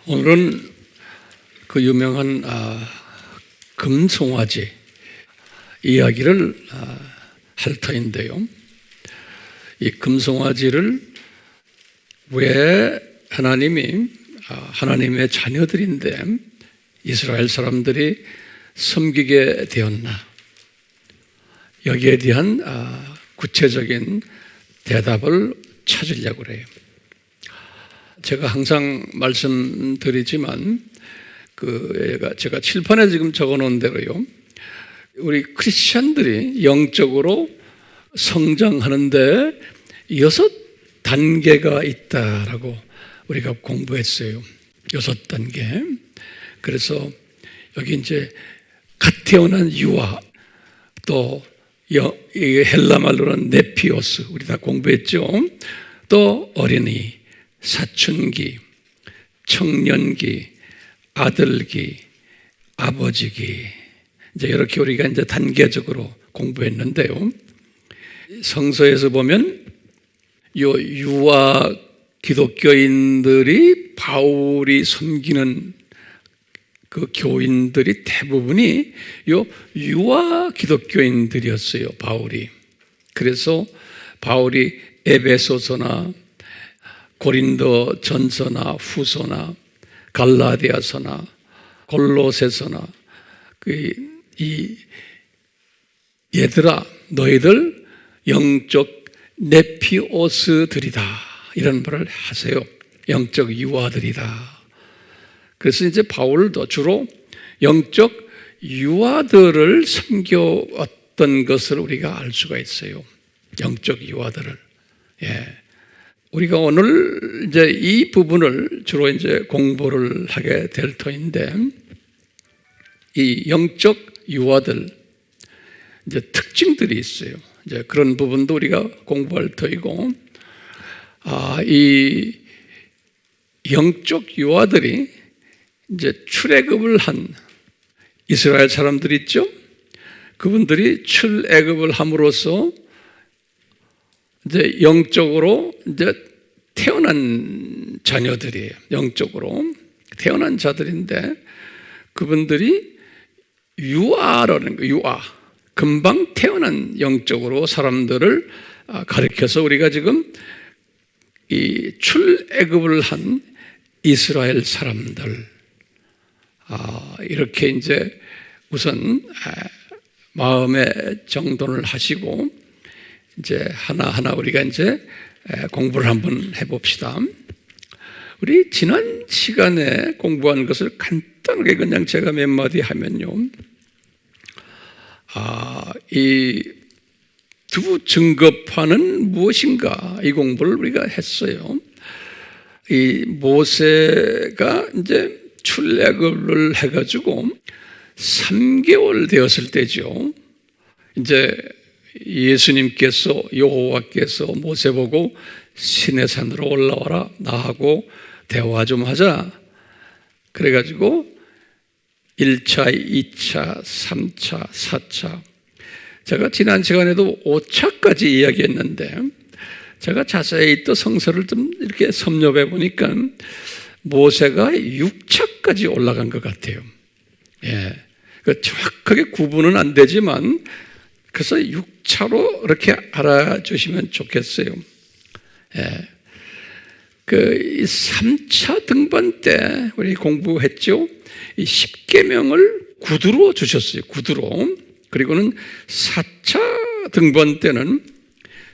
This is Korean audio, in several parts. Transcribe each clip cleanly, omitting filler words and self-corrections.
오늘은 그 유명한 금송아지 이야기를 할 터인데요. 이 금송아지를 왜 하나님의 자녀들인데 이스라엘 사람들이 섬기게 되었나, 여기에 대한 구체적인 대답을 찾으려고 그래요. 제가 항상 말씀드리지만 제가 칠판에 지금 적어놓은 대로요, 우리 크리스천들이 영적으로 성장하는데 6단계가 있다라고 우리가 공부했어요. 6단계. 그래서 여기 이제 갓 태어난 유아, 또 헬라 말로는 네피오스, 우리 다 공부했죠. 또 어린이, 사춘기, 청년기, 아들기, 아버지기, 이제 이렇게 우리가 이제 단계적으로 공부했는데요. 성서에서 보면 요 유아 기독교인들이 바울이 섬기는 그 교인들이 대부분이 요 유아 기독교인들이었어요, 바울이. 그래서 바울이 에베소서나 고린도 전서나 후서나 갈라디아서나 골로새서나 얘들아 너희들 영적 네피오스들이다, 이런 말을 하세요. 영적 유아들이다. 그래서 이제 바울도 주로 영적 유아들을 섬겨왔던 것을 우리가 알 수가 있어요. 영적 유아들을. 우리가 오늘 이제 이 부분을 주로 이제 공부를 하게 될 터인데, 이 영적 유아들 이제 특징들이 있어요. 이제 그런 부분도 우리가 공부할 터이고, 이 영적 유아들이 이제 출애굽을 한 이스라엘 사람들 있죠? 그분들이 출애굽을 함으로써 이제 영적으로 이제 태어난 자녀들이에요. 영적으로 태어난 자들인데, 그분들이 유아라는 거예요. 유아. 금방 태어난 영적으로 사람들을 가리켜서 우리가 지금 이 출애굽을 한 이스라엘 사람들, 이렇게 이제 우선 마음의 정돈을 하시고 이제 하나하나 우리가 이제 공부를 한번 해봅시다. 우리 지난 시간에 공부한 것을 간단하게 그냥 제가 몇 마디 하면요, 이 두 증거판은 무엇인가, 이 공부를 우리가 했어요. 이 모세가 이제 출애굽을 해가지고 3개월 되었을 때죠. 이제 예수님께서, 여호와께서 모세 보고 시내산으로 올라와라, 나하고 대화 좀 하자. 그래가지고 1차, 2차, 3차, 4차, 제가 지난 시간에도 5차까지 이야기했는데, 제가 자세히 또 성서를 좀 이렇게 섭렵해 보니까 모세가 6차까지 올라간 것 같아요. 정확하게 구분은 안 되지만, 그래서 6차로 이렇게 알아주시면 좋겠어요. 그 3차 등반 때 우리 공부했죠. 이 10계명을 구두로 주셨어요. 구두로. 그리고는 4차 등반 때는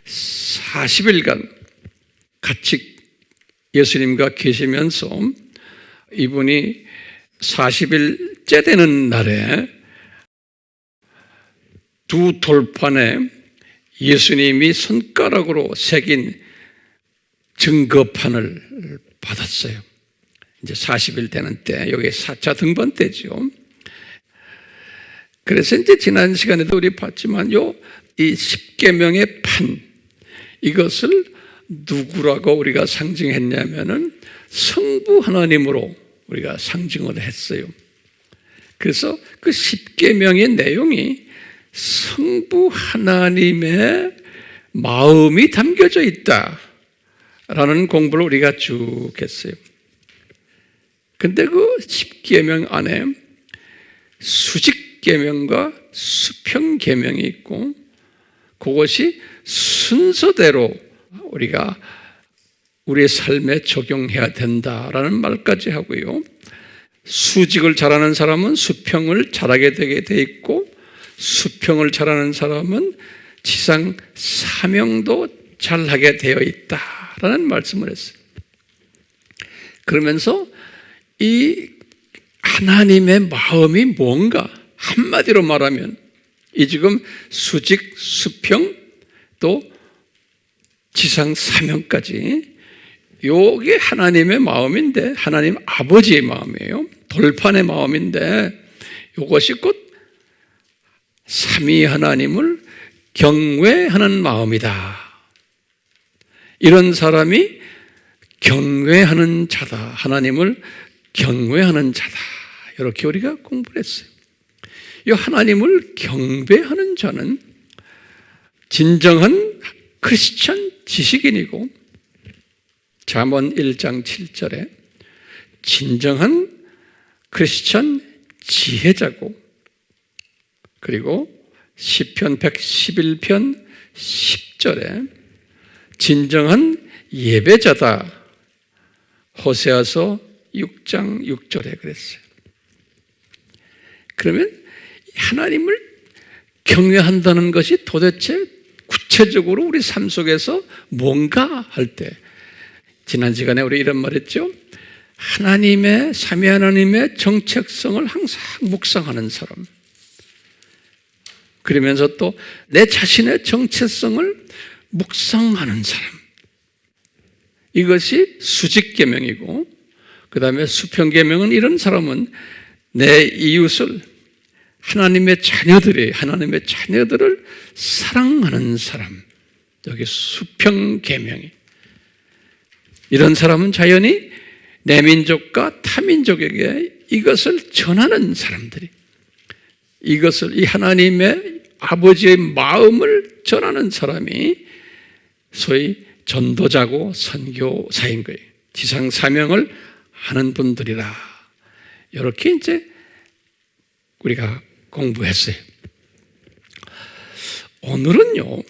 40일간 같이 예수님과 계시면서 이분이 40일째 되는 날에 두 돌판에 예수님이 손가락으로 새긴 증거판을 받았어요. 이제 40일 되는 때, 여기 4차 등반 때죠. 그래서 이제 지난 시간에도 우리 봤지만 이 10계명의 판, 이것을 누구라고 우리가 상징했냐면은 성부 하나님으로 우리가 상징을 했어요. 그래서 그 10계명의 내용이 성부 하나님의 마음이 담겨져 있다라는 공부를 우리가 쭉 했어요. 근데 그 10계명 안에 수직계명과 수평계명이 있고 그것이 순서대로 우리가 우리의 삶에 적용해야 된다라는 말까지 하고요. 수직을 잘하는 사람은 수평을 잘하게 되게 돼 있고 수평을 잘하는 사람은 지상 사명도 잘하게 되어 있다라는 말씀을 했어요. 그러면서 이 하나님의 마음이 뭔가 한마디로 말하면 이 지금 수직, 수평 또 지상 사명까지 요게 하나님의 마음인데 하나님 아버지의 마음이에요. 돌판의 마음인데 이것이 곧 삼위 하나님을 경외하는 마음이다. 이런 사람이 경외하는 자다. 하나님을 경외하는 자다. 이렇게 우리가 공부를 했어요. 이 하나님을 경배하는 자는 진정한 크리스천 지식인이고 잠언 1장 7절에 진정한 크리스천 지혜자고 그리고 시편 111편 10절에 진정한 예배자다. 호세아서 6장 6절에 그랬어요. 그러면 하나님을 경외한다는 것이 도대체 구체적으로 우리 삶 속에서 뭔가 할 때 지난 시간에 우리 이런 말 했죠. 하나님의 삼위 하나님의 정체성을 항상 묵상하는 사람 그러면서 또 내 자신의 정체성을 묵상하는 사람 이것이 수직계명이고 그 다음에 수평계명은 이런 사람은 내 이웃을 하나님의 자녀들을 사랑하는 사람 여기 수평계명이 이런 사람은 자연히 내 민족과 타민족에게 이것을 전하는 사람들이 이것을 이 하나님의 아버지의 마음을 전하는 사람이 소위 전도자고 선교사인 거예요. 지상 사명을 하는 분들이라 이렇게 이제 우리가 공부했어요. 오늘은요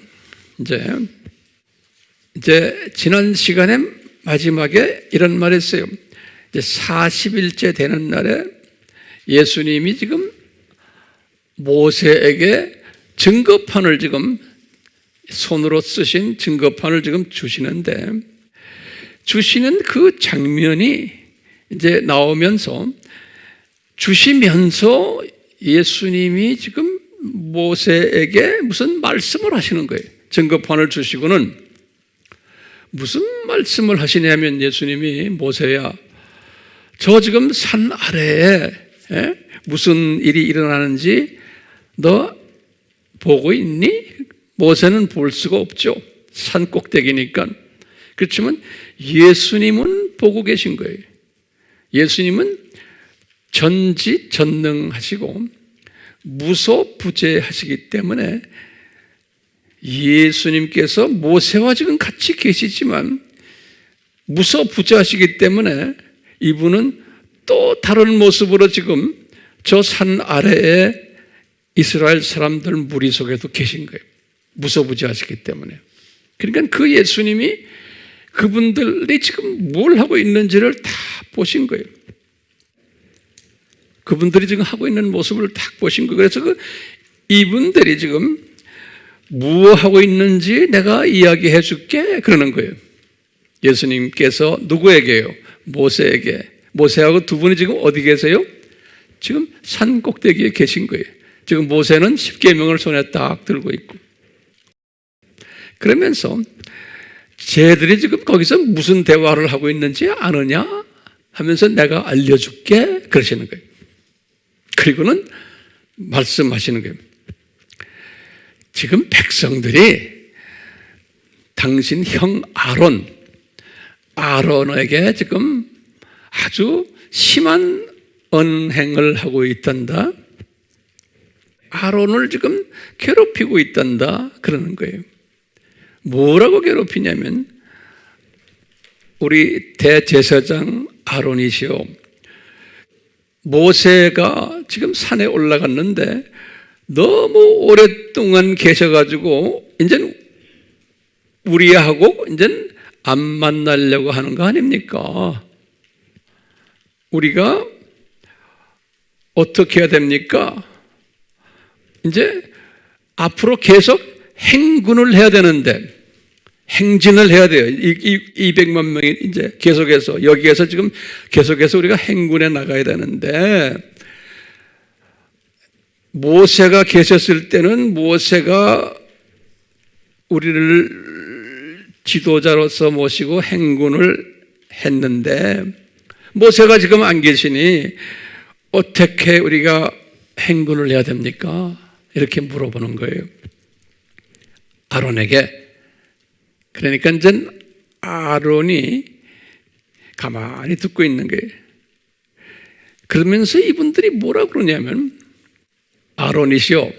이제 지난 시간에 마지막에 이런 말 했어요. 이제 40일째 되는 날에 예수님이 지금 모세에게 증거판을 지금 손으로 쓰신 증거판을 지금 주시는데 주시는 그 장면이 이제 나오면서 주시면서 예수님이 지금 모세에게 무슨 말씀을 하시는 거예요. 증거판을 주시고는 무슨 말씀을 하시냐면 예수님이 모세야 저 지금 산 아래에 무슨 일이 일어나는지 너 보고 있니? 모세는 볼 수가 없죠. 산 꼭대기니까. 그렇지만 예수님은 보고 계신 거예요. 예수님은 전지전능하시고 무소부재하시기 때문에 예수님께서 모세와 지금 같이 계시지만 무소부재하시기 때문에 이분은 또 다른 모습으로 지금 저 산 아래에 이스라엘 사람들 무리 속에도 계신 거예요. 무소부재하시기 때문에. 그러니까 그 예수님이 그분들이 지금 뭘 하고 있는지를 다 보신 거예요. 그분들이 지금 하고 있는 모습을 딱 보신 거예요. 그래서 이분들이 지금 무엇 하고 있는지 내가 이야기해 줄게 그러는 거예요. 예수님께서 누구에게요? 모세에게. 모세하고 두 분이 지금 어디 계세요? 지금 산 꼭대기에 계신 거예요. 지금 모세는 10계명을 손에 딱 들고 있고 그러면서 쟤들이 지금 거기서 무슨 대화를 하고 있는지 아느냐 하면서 내가 알려줄게 그러시는 거예요. 그리고는 말씀하시는 거예요. 지금 백성들이 당신 형 아론에게 지금 아주 심한 언행을 하고 있단다. 아론을 지금 괴롭히고 있단다 그러는 거예요. 뭐라고 괴롭히냐면 우리 대제사장 아론이시오 모세가 지금 산에 올라갔는데 너무 오랫동안 계셔가지고 이제 우리하고 이제 안 만나려고 하는 거 아닙니까? 우리가 어떻게 해야 됩니까? 이제 앞으로 계속 행군을 해야 되는데, 행진을 해야 돼요. 200만 명이 이제 계속해서, 여기에서 지금 계속해서 우리가 행군에 나가야 되는데, 모세가 계셨을 때는 모세가 우리를 지도자로서 모시고 행군을 했는데, 모세가 지금 안 계시니 어떻게 우리가 행군을 해야 됩니까? 이렇게 물어보는 거예요. 아론에게. 그러니까 이제 아론이 가만히 듣고 있는 거예요. 그러면서 이분들이 뭐라 그러냐면, 아론이시여,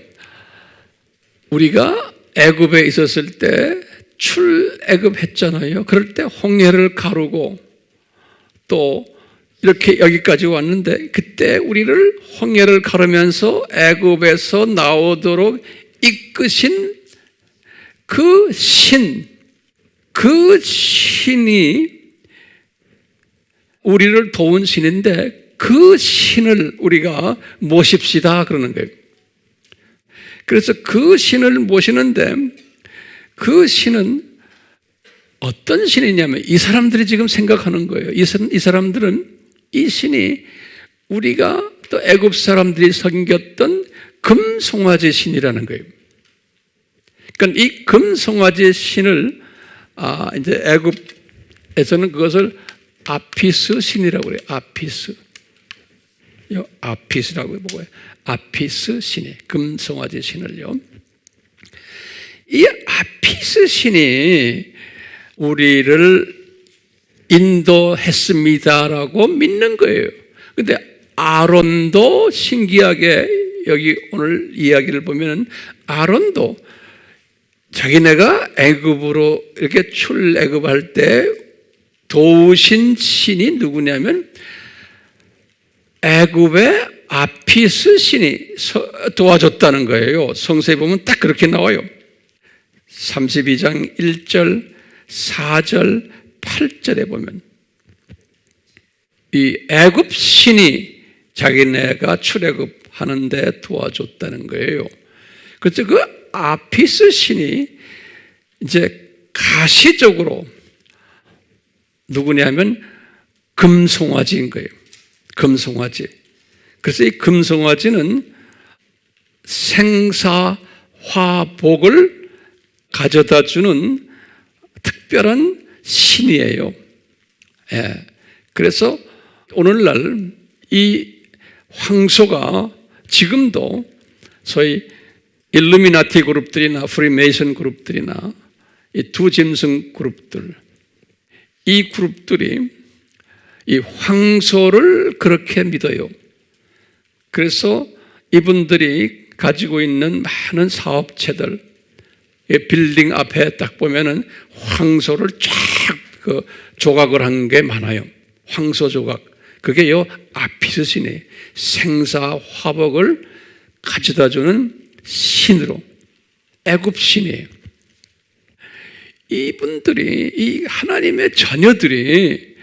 우리가 애굽에 있었을 때 출애굽했잖아요. 그럴 때 홍해를 가르고 또 이렇게 여기까지 왔는데, 그때 우리를 홍해를 가르면서 애굽에서 나오도록 이끄신 그 신이 우리를 도운 신인데, 그 신을 우리가 모십시다 그러는 거예요. 그래서 그 신을 모시는데, 그 신은 어떤 신이냐면, 이 사람들이 지금 생각하는 거예요. 이 사람들은 이 신이 우리가 또 애굽 사람들이 섬겼던 금송아지 신이라는 거예요. 그러니까 이 금송아지 신을 이제 애굽에서는 그것을 아피스 신이라고 그래요. 아피스라고 보고요. 아피스 신이, 금송아지 신을요. 이 아피스 신이 우리를 인도했습니다라고 믿는 거예요. 근데 아론도 신기하게, 여기 오늘 이야기를 보면 아론도 자기네가 애굽으로 이렇게 출애굽할 때 도우신 신이 누구냐면 애굽의 아피스 신이 도와줬다는 거예요. 성서에 보면 딱 그렇게 나와요. 32장 1절, 4절, 8절에 보면 이 애굽 신이 자기네가 출애굽하는데 도와줬다는 거예요. 그래서 그 아피스 신이 이제 가시적으로 누구냐면 금송아지인 거예요. 금송아지. 그래서 이 금송아지는 생사화복을 가져다 주는 특별한 신이에요. 예. 그래서 오늘날 이 황소가 지금도 소위 일루미나티 그룹들이나 프리메이션 그룹들이나 이 두 짐승 그룹들, 이 그룹들이 이 황소를 그렇게 믿어요. 그래서 이분들이 가지고 있는 많은 사업체들, 빌딩 앞에 딱 보면은 황소를 쫙 조각을 한 게 많아요. 황소 조각. 그게 아피스 신이 생사화복을 가져다 주는 신으로, 애굽 신이에요. 이분들이, 이 하나님의 자녀들이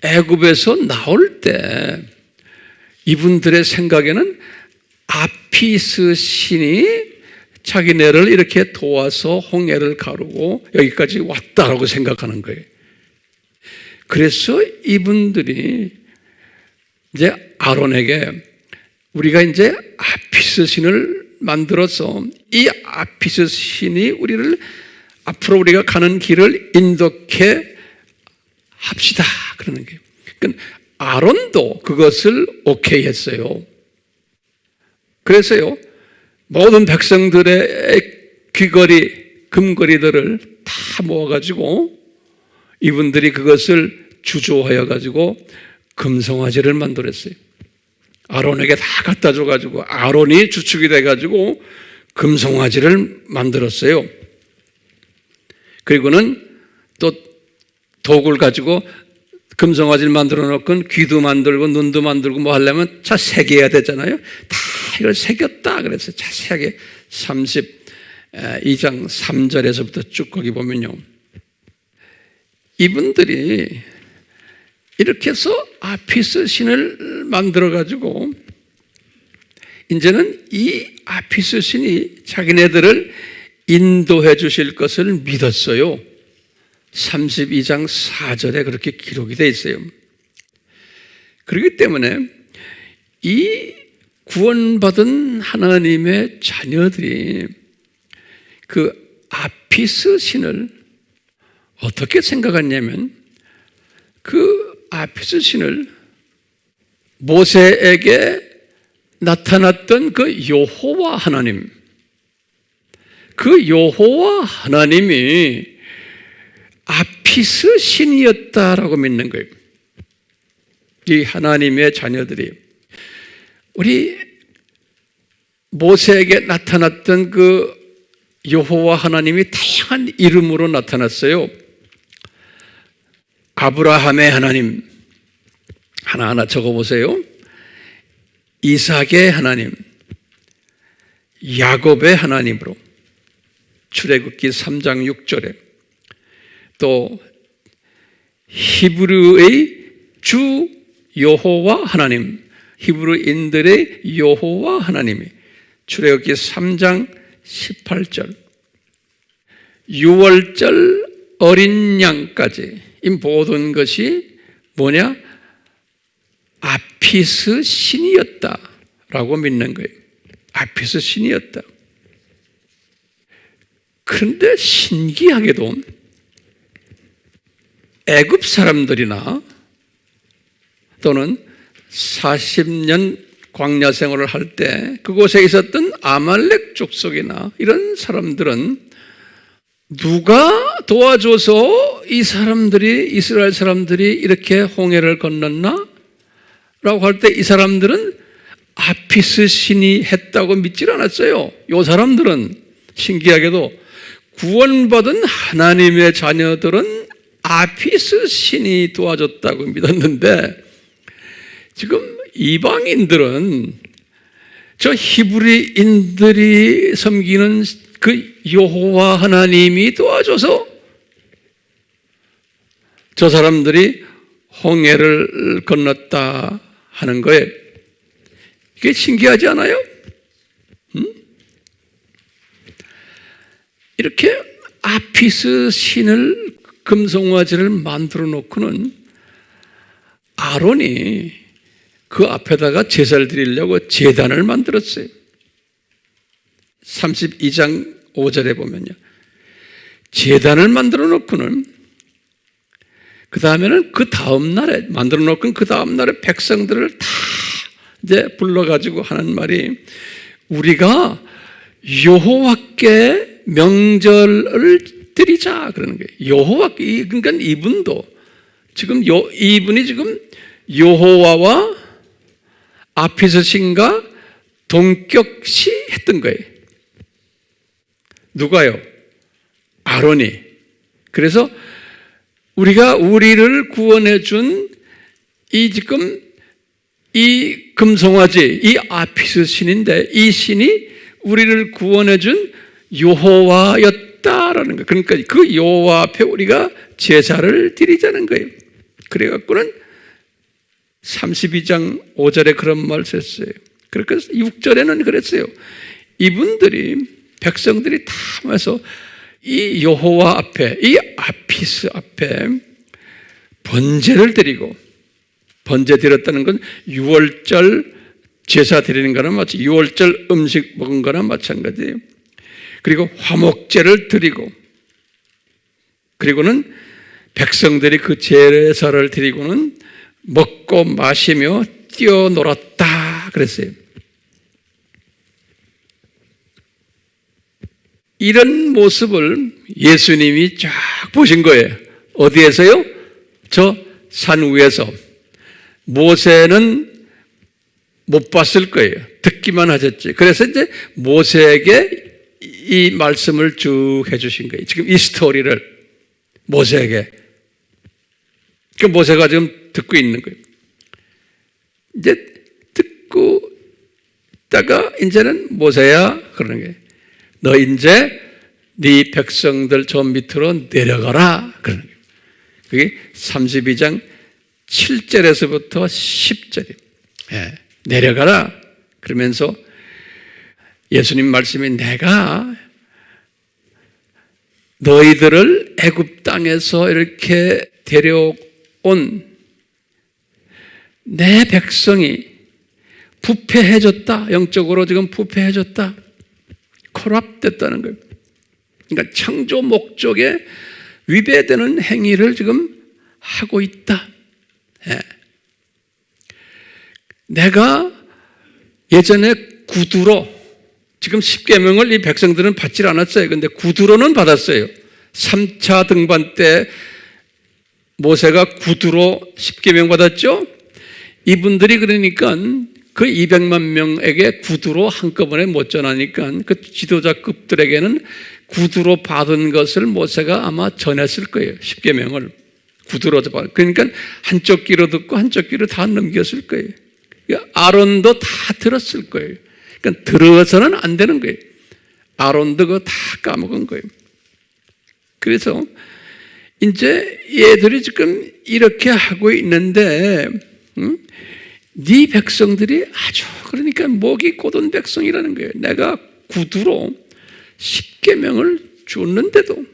애굽에서 나올 때 이분들의 생각에는 아피스 신이 자기네를 이렇게 도와서 홍해를 가르고 여기까지 왔다라고 생각하는 거예요. 그래서 이분들이 이제 아론에게 우리가 이제 아피스 신을 만들어서 이 아피스 신이 우리를 앞으로 우리가 가는 길을 인도케 합시다 그러는 거예요. 그러니까 아론도 그것을 오케이 했어요. 그래서요, 모든 백성들의 귀걸이, 금거리들을 다 모아가지고 이분들이 그것을 주조하여 가지고 금송아지를 만들었어요. 아론에게 다 갖다 줘가지고 아론이 주축이 돼가지고 금송아지를 만들었어요. 그리고는 또 도구를 가지고 금송아지를 만들어 놓고 귀도 만들고 눈도 만들고 뭐 하려면 자 새겨야 되잖아요. 다 이걸 새겼다 그래서 자세하게 32장 3절에서부터 쭉 거기 보면요, 이분들이 이렇게 해서 아피스 신을 만들어 가지고 이제는 이 아피스 신이 자기네들을 인도해 주실 것을 믿었어요. 32장 4절에 그렇게 기록이 되어 있어요. 그렇기 때문에 이 구원받은 하나님의 자녀들이 그 아피스 신을 어떻게 생각했냐면, 그 아피스 신을 모세에게 나타났던 그 여호와 하나님, 그 여호와 하나님이 아피스 신이었다라고 믿는 거예요. 이 하나님의 자녀들이 우리 모세에게 나타났던 그 여호와 하나님이 다양한 이름으로 나타났어요. 아브라함의 하나님 하나하나 적어보세요. 이삭의 하나님, 야곱의 하나님으로 출애굽기 3장 6절에, 또 히브리의 주 여호와 하나님, 히브리인들의 여호와 하나님이 출애굽기 3장 18절, 6월절 어린 양까지 이 모든 것이 뭐냐? 아피스 신이었다라고 믿는 거예요. 아피스 신이었다. 그런데 신기하게도 애굽 사람들이나 또는 40년 광야 생활을 할 때 그곳에 있었던 아말렉 족속이나 이런 사람들은 누가 도와줘서 이 사람들이, 이스라엘 사람들이 이렇게 홍해를 건넜나? 라고 할 때 이 사람들은 아피스 신이 했다고 믿질 않았어요. 이 사람들은 신기하게도 구원받은 하나님의 자녀들은 아피스 신이 도와줬다고 믿었는데, 지금 이방인들은 저 히브리인들이 섬기는 그 여호와 하나님이 도와줘서 저 사람들이 홍해를 건넜다 하는 거예요. 이게 신기하지 않아요? 이렇게 아피스 신을, 금송아지를 만들어 놓고는 아론이 그 앞에다가 제사를 드리려고 제단을 만들었어요. 32장 5절에 보면요, 제단을 만들어 놓고는 그 다음에는 그 다음 날에 만들어 놓고는 그 다음 날에 백성들을 다 이제 불러가지고 하는 말이, 우리가 여호와께 명절을 드리자 그러는 거예요. 여호와께, 그러니까 이분도 지금 이분이 지금 여호와와 아피스 신과 동격시 했던 거예요. 누가요? 아론이. 그래서 우리가 우리를 구원해 준 이 지금 이 금송아지, 이 아피스 신인데 이 신이 우리를 구원해 준 여호와였다라는 거예요. 그러니까 그 여호와 앞에 우리가 제사를 드리자는 거예요. 그래갖고는 32장 5절에 그런 말을 썼어요. 그러니까 6절에는 그랬어요. 이분들이, 백성들이 다 모여서 이 여호와 앞에, 이 아피스 앞에 번제를 드리고, 번제 드렸다는 건 6월절 제사 드리는 거나 마치 6월절 음식 먹은 거나 마찬가지예요. 그리고 화목제를 드리고, 그리고는 백성들이 그 제사를 드리고는 먹고 마시며 뛰어놀았다 그랬어요. 이런 모습을 예수님이 쫙 보신 거예요. 어디에서요? 저 산 위에서. 모세는 못 봤을 거예요. 듣기만 하셨지. 그래서 이제 모세에게 이 말씀을 쭉 해주신 거예요. 지금 이 스토리를 모세에게. 그 모세가 지금 듣고 있는 거예요. 이제 듣고 있다가 이제는 모세야 그러는 거예요. 너 이제 네 백성들 저 밑으로 내려가라 그러는 거예요. 그게 32장 7절에서부터 10절이에요. 예, 내려가라 그러면서 예수님 말씀이 내가 너희들을 애굽 땅에서 이렇게 데려온 내 백성이 부패해졌다. 영적으로 지금 부패해졌다. 콜압됐다는 거예요. 그러니까 창조 목적에 위배되는 행위를 지금 하고 있다. 예. 내가 예전에 구두로 지금 십계명을 이 백성들은 받질 않았어요. 그런데 구두로는 받았어요. 3차 등반 때 모세가 구두로 십계명 받았죠. 이분들이 그러니까 그 200만 명에게 구두로 한꺼번에 못 전하니까 그 지도자급들에게는 구두로 받은 것을 모세가 아마 전했을 거예요. 십계명을 구두로 받은. 그러니까 한쪽 귀로 듣고 한쪽 귀로 다 넘겼을 거예요. 아론도 다 들었을 거예요. 그러니까 들어서는 안 되는 거예요. 아론도 그거 다 까먹은 거예요. 그래서 이제 얘들이 지금 이렇게 하고 있는데, 네 백성들이 아주 그러니까 목이 곧은 백성이라는 거예요. 내가 구두로 십계명을 줬는데도.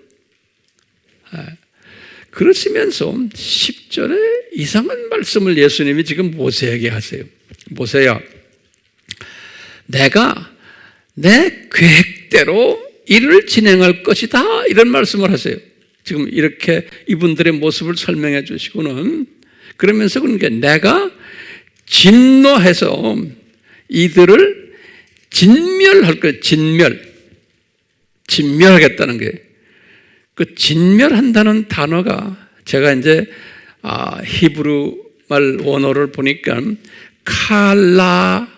그러시면서 10절에 이상한 말씀을 예수님이 지금 모세에게 하세요. 모세야, 내가 내 계획대로 일을 진행할 것이다. 이런 말씀을 하세요. 지금 이렇게 이분들의 모습을 설명해 주시고는 그러면서 그러니까 내가 진노해서 이들을 진멸할 거예요. 진멸하겠다는 게. 그 진멸한다는 단어가 제가 이제 히브리 말 원어를 보니까 칼라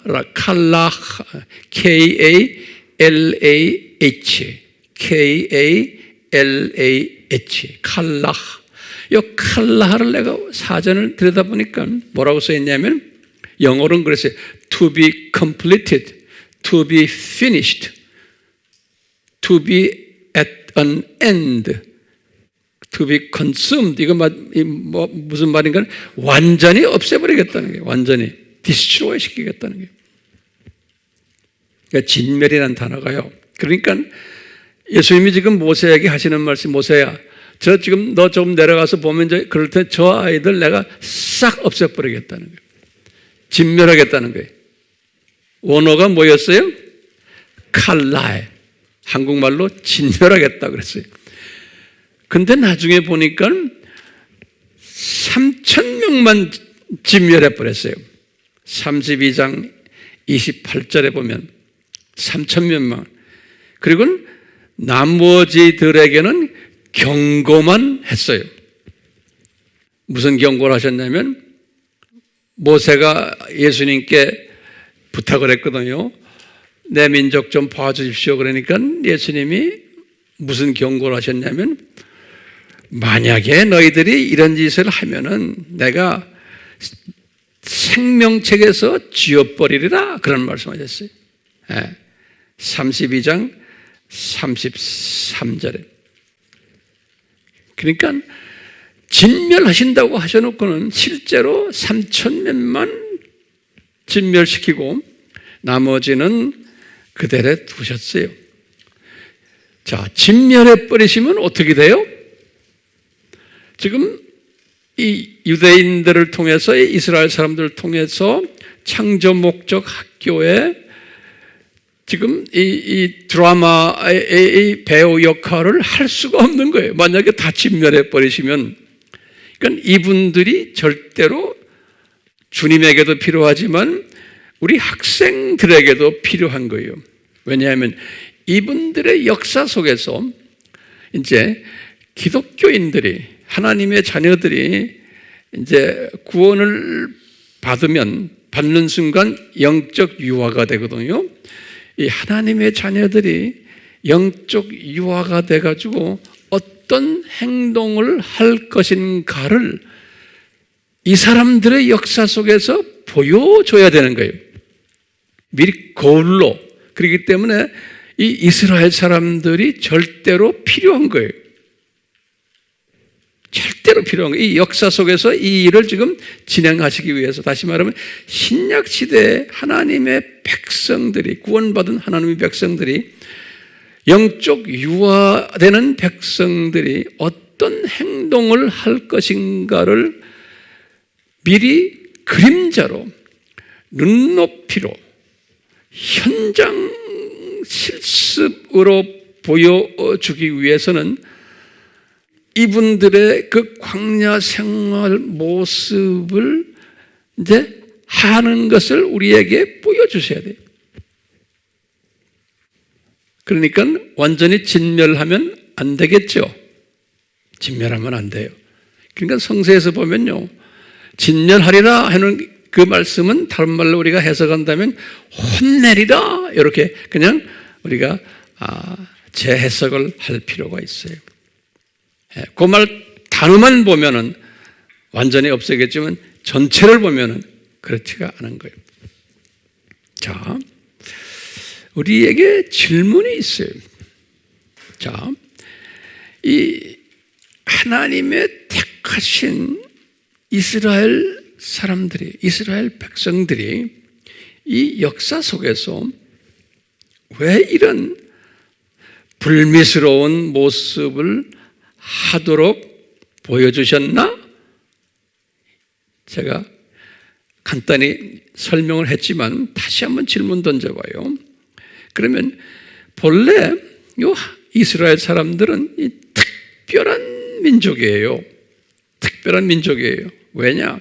K-A-L-A-H 칼라. 이 칼라를 내가 사전을 들여다보니까 뭐라고 써있냐면 영어로는 그랬어요. To be completed, to be finished, to be at an end, to be consumed. 이거 무슨 말인가? 완전히 없애버리겠다는 거예요. 완전히 destroy 시키겠다는 거예요. 그러니까 진멸이라는 단어가요. 그러니까 예수님이 지금 모세에게 하시는 말씀, 모세야, 저 지금 너 좀 내려가서 보면 그럴 때 저 아이들 내가 싹 없애버리겠다는 거예요. 진멸하겠다는 거예요. 원어가 뭐였어요? 칼라에. 한국말로 진멸하겠다 그랬어요. 근데 나중에 보니까 3,000명만 진멸해버렸어요. 32장 28절에 보면 3,000명만. 그리고 나머지들에게는 경고만 했어요. 무슨 경고를 하셨냐면 모세가 예수님께 부탁을 했거든요. 내 민족 좀 봐주십시오. 그러니까 예수님이 무슨 경고를 하셨냐면 만약에 너희들이 이런 짓을 하면은 내가 생명책에서 지워버리리라 그런 말씀하셨어요. 32장 33절에. 그러니까 진멸하신다고 하셔놓고는 실제로 3,000명만 진멸시키고 나머지는 그대로 두셨어요. 자, 진멸해버리시면 어떻게 돼요? 지금 이 유대인들을 통해서 이스라엘 사람들을 통해서 창조 목적 학교에 지금 이 드라마의 배우 역할을 할 수가 없는 거예요. 만약에 다 진멸해버리시면. 그러니까 이분들이 절대로 주님에게도 필요하지만 우리 학생들에게도 필요한 거예요. 왜냐하면 이분들의 역사 속에서 이제 기독교인들이, 하나님의 자녀들이 이제 구원을 받는 순간 영적 유아가 되거든요. 이 하나님의 자녀들이 영적 유아가 돼가지고 어떤 행동을 할 것인가를 이 사람들의 역사 속에서 보여줘야 되는 거예요. 미리 거울로. 그렇기 때문에 이 이스라엘 사람들이 절대로 필요한 거예요. 절대로 필요한 거예요. 이 역사 속에서 이 일을 지금 진행하시기 위해서, 다시 말하면 신약 시대에 하나님의 백성들이, 구원받은 하나님의 백성들이, 영적 유아되는 백성들이 어떤 행동을 할 것인가를 미리 그림자로, 눈높이로, 현장 실습으로 보여주기 위해서는 이분들의 그 광야 생활 모습을 이제 하는 것을 우리에게 보여주셔야 돼요. 그러니까 완전히 진멸하면 안 되겠죠. 진멸하면 안 돼요. 그러니까 성서에서 보면요, 진멸하리라 하는 그 말씀은 다른 말로 우리가 해석한다면 혼내리라, 이렇게 그냥 우리가 재해석을 할 필요가 있어요. 그 말 단어만 보면은 완전히 없애겠지만 전체를 보면은 그렇지가 않은 거예요. 자, 우리에게 질문이 있어요. 자, 이 하나님의 택하신 이스라엘 사람들이, 이스라엘 백성들이 이 역사 속에서 왜 이런 불미스러운 모습을 하도록 보여주셨나? 제가 간단히 설명을 했지만 다시 한번 질문 던져봐요. 그러면 본래 요 이스라엘 사람들은 이 특별한 민족이에요. 특별한 민족이에요. 왜냐?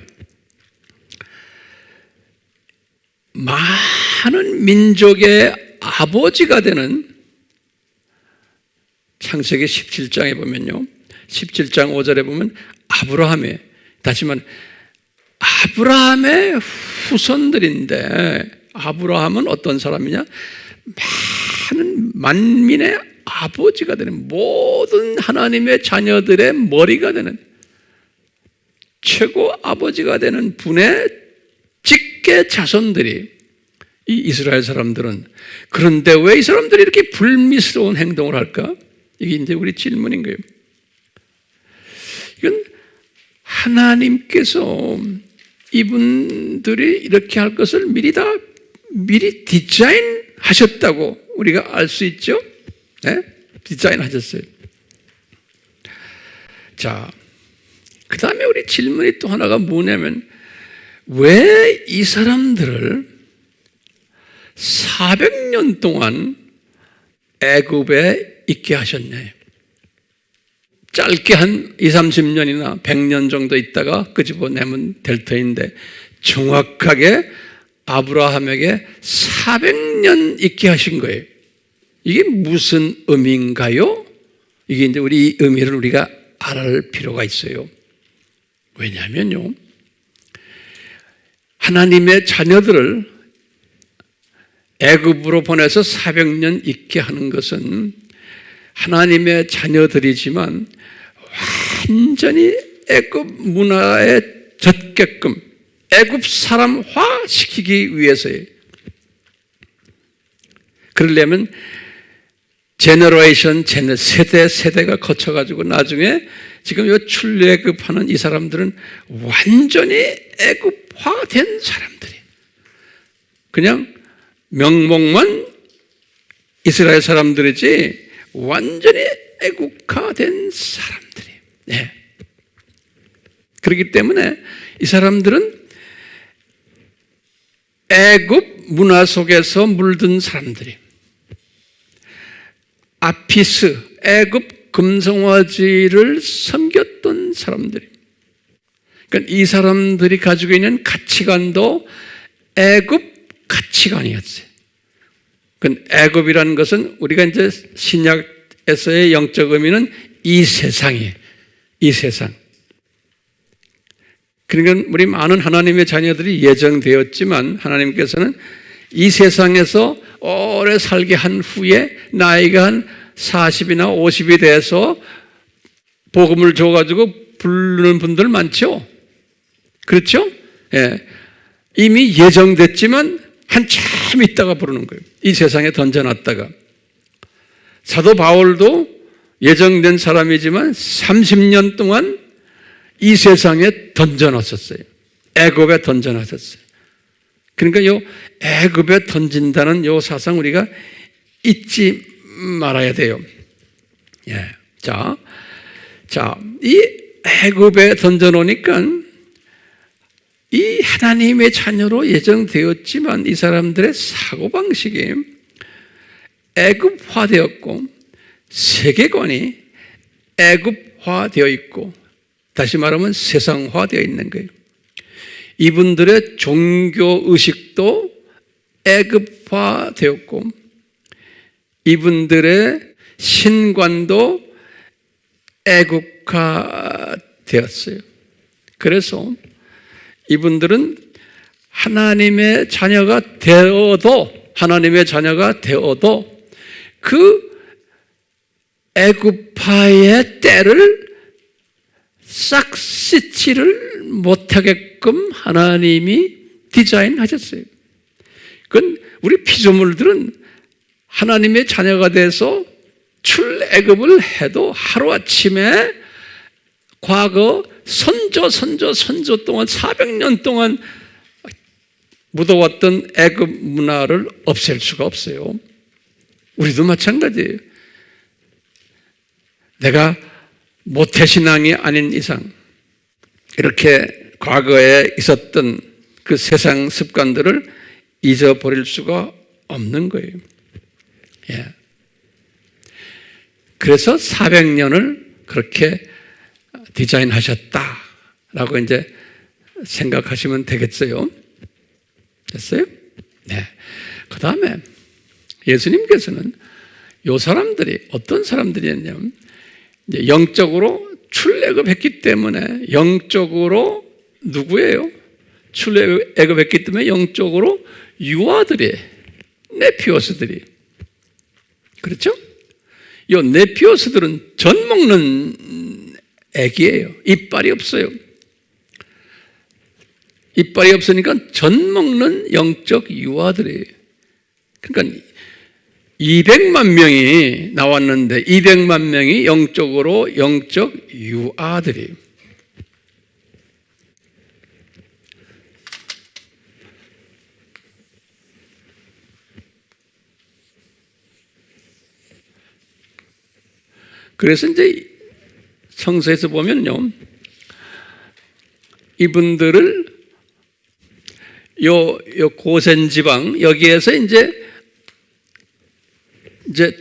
많은 민족의 아버지가 되는, 창세기 17장에 보면요, 17장 5절에 보면 아브라함의, 다시 말하면 아브라함의 후손들인데, 아브라함은 어떤 사람이냐? 많은 만민의 아버지가 되는, 모든 하나님의 자녀들의 머리가 되는, 최고 아버지가 되는 분의 직계 자손들이 이 이스라엘 사람들은. 그런데 왜 이 사람들이 이렇게 불미스러운 행동을 할까? 이게 이제 우리 질문인 거예요. 이건 하나님께서 이분들이 이렇게 할 것을 미리 디자인하셨다고 우리가 알 수 있죠? 네? 디자인하셨어요. 자, 그 다음에 우리 질문이 또 하나가 뭐냐면, 왜 이 사람들을 400년 동안 애굽에 있게 하셨냐? 짧게 한 20, 30년이나 100년 정도 있다가 끄집어내면 될 터인데, 정확하게 아브라함에게 400년 있게 하신 거예요. 이게 무슨 의미인가요? 이게 이제 우리 의미를 우리가 알아볼 필요가 있어요. 왜냐하면요, 하나님의 자녀들을 애굽으로 보내서 400년 있게 하는 것은 하나님의 자녀들이지만 완전히 애굽 문화에 젖게끔 애굽 사람화 시키기 위해서예요. 그러려면 제너레이션, 세대가 거쳐가지고 나중에 지금 이 출애굽하는 이 사람들은 완전히 애굽화된 사람들이, 그냥 명목만 이스라엘 사람들이지 완전히 애국화된 사람들이. 네. 그렇기 때문에 이 사람들은 애굽 문화 속에서 물든 사람들이, 아피스, 애굽 금송아지를 섬겼던 사람들이. 그러니까 이 사람들이 가지고 있는 가치관도 애굽 가치관이었어요. 그 애굽이라는 것은 우리가 이제 신약에서의 영적 의미는 이 세상이에요. 이 세상. 그러니까 우리 많은 하나님의 자녀들이 예정되었지만 하나님께서는 이 세상에서 오래 살게 한 후에 나이가 한 40이나 50이 돼서 복음을 줘가지고 부르는 분들 많죠. 그렇죠? 예. 이미 예정됐지만 한참 있다가 부르는 거예요. 이 세상에 던져놨다가. 사도 바울도 예정된 사람이지만 30년 동안 이 세상에 던져놨었어요. 애굽에 던져놨었어요. 그러니까 요 애굽에 던진다는 요 사상 우리가 잊지 말아야 돼요. 예. 자, 이 애굽에 던져놓으니까 이 하나님의 자녀로 예정되었지만 이 사람들의 사고방식이 애굽화되었고 세계관이 애굽화되어 있고 다시 말하면 세상화되어 있는 거예요. 이분들의 종교의식도 애굽화되었고 이분들의 신관도 애국화되었어요. 그래서 이분들은 하나님의 자녀가 되어도 그 애굽파의 때를 싹 씻지를 못하게끔 하나님이 디자인하셨어요. 그건 우리 피조물들은 하나님의 자녀가 돼서 출애굽을 해도 하루아침에 과거 선조 동안 400년 동안 묻어왔던 애굽 문화를 없앨 수가 없어요. 우리도 마찬가지예요. 내가 모태신앙이 아닌 이상 이렇게 과거에 있었던 그 세상 습관들을 잊어버릴 수가 없는 거예요. 예. 그래서 400년을 그렇게 디자인하셨다라고 이제 생각하시면 되겠어요. 됐어요? 네. 그 다음에 예수님께서는 요 사람들이 어떤 사람들이었냐면 영적으로 출애굽했기 때문에 영적으로 누구예요? 출애굽했기 때문에 영적으로 유아들이 네피오스들이 그렇죠? 이 네피오스들은 전 먹는 애기예요. 이빨이 없어요. 이빨이 없으니까 전 먹는 영적 유아들이에요. 그러니까 200만 명이 나왔는데 200만 명이 영적으로 영적 유아들이에요. 그래서 이제 성서에서 보면요, 이분들을 요 고센 지방 여기에서 이제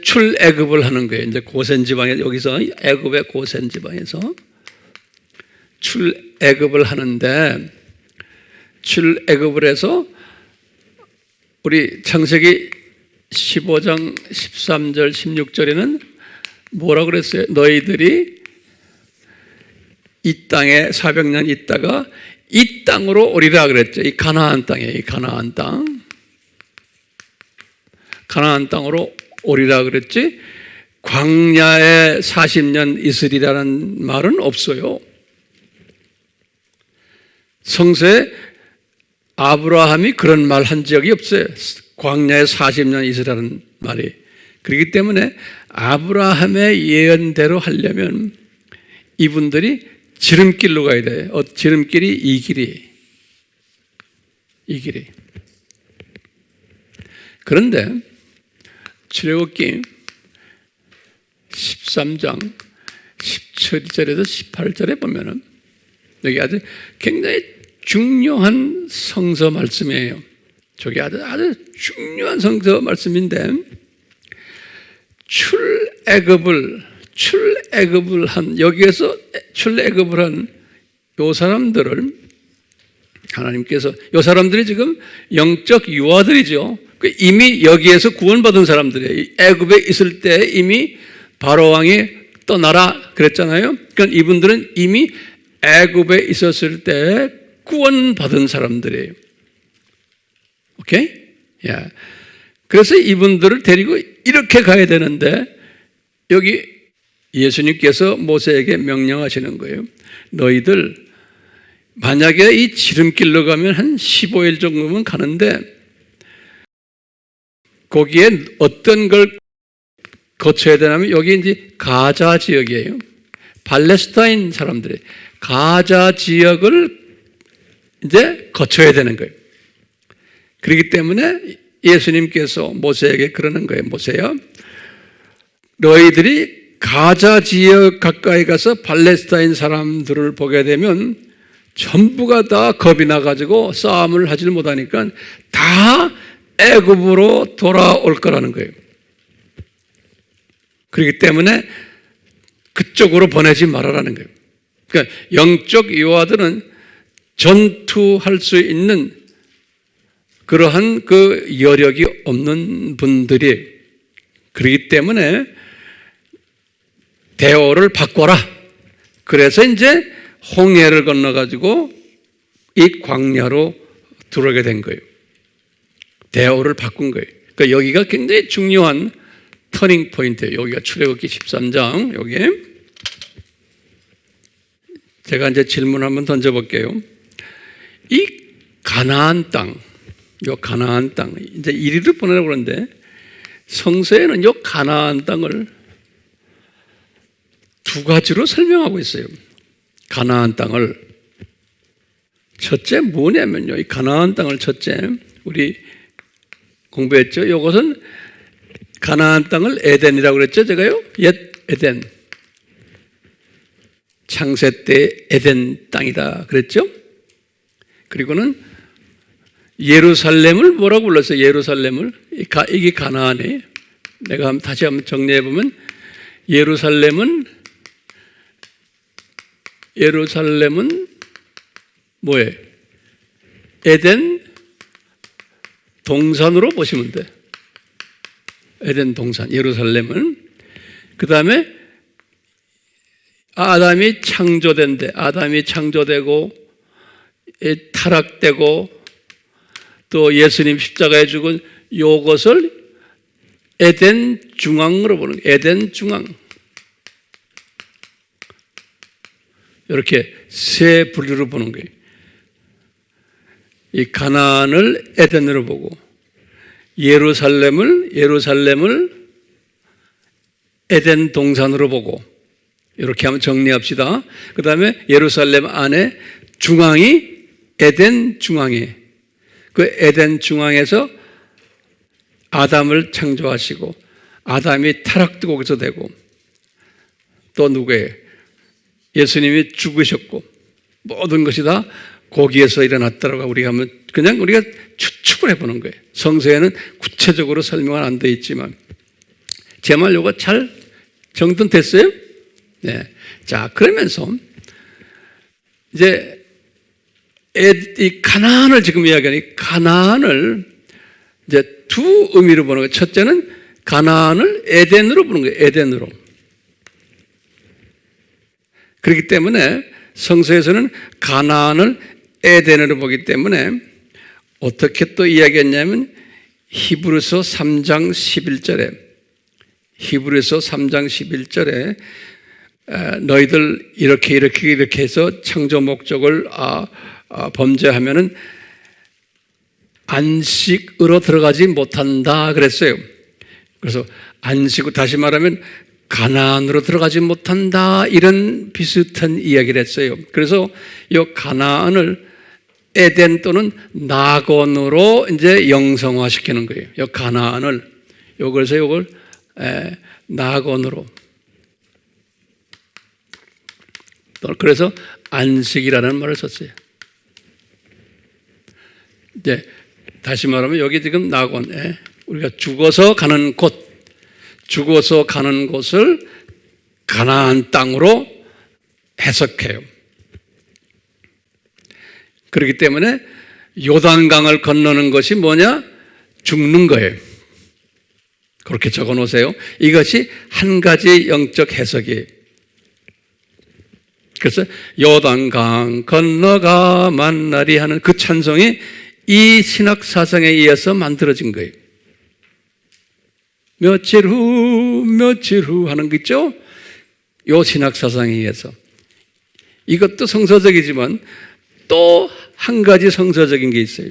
출애굽을 하는 거예요. 이제 고센 지방에 여기서 애굽의 고센 지방에서 출애굽을 하는데 출애굽을 해서 우리 창세기 15장 13절 16절에는 뭐라고 그랬어요? 너희들이 이 땅에 400년 있다가 이 땅으로 오리라 그랬죠. 이 가나안 땅이에요. 이 가나안 땅. 가나안 땅으로 오리라 그랬지. 광야에 40년 있으리라는 말은 없어요. 성서에 아브라함이 그런 말 한 적이 없어요. 광야에 40년 있으라는 말이. 그렇기 때문에 아브라함의 예언대로 하려면 이분들이 지름길로 가야 돼요. 지름길이 이 길이. 그런데 출애굽기 13장 17절에서 18절에 보면은 여기 아주 굉장히 중요한 성서 말씀이에요. 저게 아주 중요한 성서 말씀인데 출애굽을 한 여기에서 출애굽을 한 요 사람들을 하나님께서 요 사람들이 지금 영적 유아들이죠. 이미 여기에서 구원받은 사람들이에요. 애굽에 있을 때 이미 바로 왕이 떠나라 그랬잖아요. 그러니까 이분들은 이미 애굽에 있었을 때 구원받은 사람들이에요. 오케이? 예. 그래서 이분들을 데리고 이렇게 가야 되는데 여기 예수님께서 모세에게 명령하시는 거예요. 너희들 만약에 이 지름길로 가면 한 15일 정도면 가는데 거기에 어떤 걸 거쳐야 되냐면 여기 이제 가자 지역이에요. 팔레스타인 사람들이 가자 지역을 이제 거쳐야 되는 거예요. 그렇기 때문에 예수님께서 모세에게 그러는 거예요. 모세야, 너희들이 가자 지역 가까이 가서 팔레스타인 사람들을 보게 되면 전부가 다 겁이 나가지고 싸움을 하질 못하니까 다 애굽으로 돌아올 거라는 거예요. 그렇기 때문에 그쪽으로 보내지 말아라는 거예요. 그러니까 영적 여호와들은 전투할 수 있는 그러한 그 여력이 없는 분들이, 그렇기 때문에 대오를 바꿔라. 그래서 이제 홍해를 건너가지고 이 광야로 들어오게 된 거예요. 대오를 바꾼 거예요. 그러니까 여기가 굉장히 중요한 터닝 포인트예요. 여기가 출애굽기 13장. 여기에 제가 이제 질문 한번 던져볼게요. 이 가나안 땅, 요 가나안 땅, 이제 이리로 보내라고 그러는데 성서에는 요 가나안 땅을 두 가지로 설명하고 있어요. 가나안 땅을 첫째 뭐냐면요, 이 가나안 땅을 첫째 우리 공부했죠. 이것은 가나안 땅을 에덴이라고 그랬죠, 제가요. 옛 에덴, 창세 때 에덴 땅이다 그랬죠. 그리고는 예루살렘을 뭐라고 불렀어요? 예루살렘을, 이게 가나안이에요. 내가 다시 한번 정리해 보면 예루살렘은 뭐예요? 에덴 동산으로 보시면 돼. 에덴 동산, 예루살렘은. 그 다음에 아담이 창조된대. 아담이 창조되고 타락되고 또 예수님 십자가에 죽은 요것을 에덴 중앙으로 보는 거예요. 에덴 중앙. 이렇게 세 분류로 보는 거예요. 이 가나안을 에덴으로 보고 예루살렘을 에덴 동산으로 보고, 이렇게 한번 정리합시다. 그 다음에 예루살렘 안에 중앙이 에덴 중앙에, 그 에덴 중앙에서 아담을 창조하시고 아담이 타락도 거기서 되고 또 누구예요? 예수님이 죽으셨고 모든 것이 다 거기에서 일어났더라고. 우리가 추측을 해보는 거예요. 성서에는 구체적으로 설명은 안 되어 있지만 제 말 요거 잘 정돈됐어요? 네. 자, 그러면서 이제 이 가나안을 지금 이야기하니, 가나안을 이제 두 의미로 보는 거예요. 첫째는 가나안을 에덴으로 보는 거예요. 에덴으로. 그렇기 때문에 성서에서는 가나안을 에덴으로 보기 때문에 어떻게 또 이야기했냐면 히브리서 3장 11절에 너희들 이렇게 해서 창조 목적을 범죄하면은 안식으로 들어가지 못한다 그랬어요. 그래서 안식으로, 다시 말하면 가나안으로 들어가지 못한다, 이런 비슷한 이야기를 했어요. 그래서 이 가나안을 에덴 또는 낙원으로 이제 영성화시키는 거예요. 이 가나안을, 그래서 이걸 낙원으로. 그래서 안식이라는 말을 썼어요. 이제 다시 말하면 여기 지금 낙원, 우리가 죽어서 가는 곳을 가나안 땅으로 해석해요. 그렇기 때문에 요단강을 건너는 것이 뭐냐? 죽는 거예요. 그렇게 적어 놓으세요. 이것이 한 가지 영적 해석이에요. 그래서 요단강 건너가 만나리 하는 그 찬송이 이 신학 사상에 의해서 만들어진 거예요. 며칠 후 하는 거 있죠? 요 신학 사상에 의해서. 이것도 성서적이지만 또 한 가지 성서적인 게 있어요.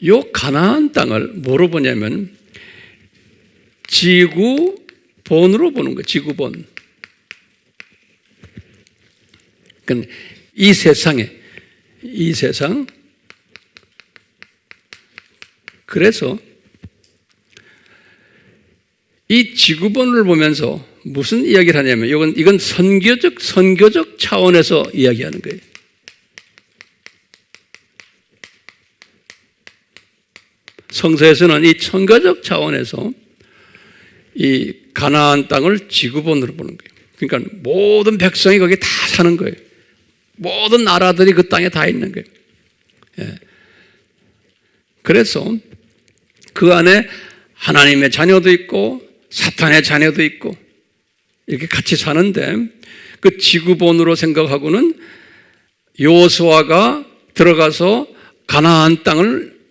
요 가나안 땅을 뭐로 보냐면 지구본으로 보는 거예요. 지구본. 그러니까 이 세상 그래서 이 지구본을 보면서 무슨 이야기를 하냐면 이건 선교적 차원에서 이야기하는 거예요. 성서에서는 이 선교적 차원에서 이 가나안 땅을 지구본으로 보는 거예요. 그러니까 모든 백성이 거기 다 사는 거예요. 모든 나라들이 그 땅에 다 있는 거예요. 예. 그래서 그 안에 하나님의 자녀도 있고 사탄의 자녀도 있고 이렇게 같이 사는데 그 지구본으로 생각하고는 여호수아가 들어가서 가나안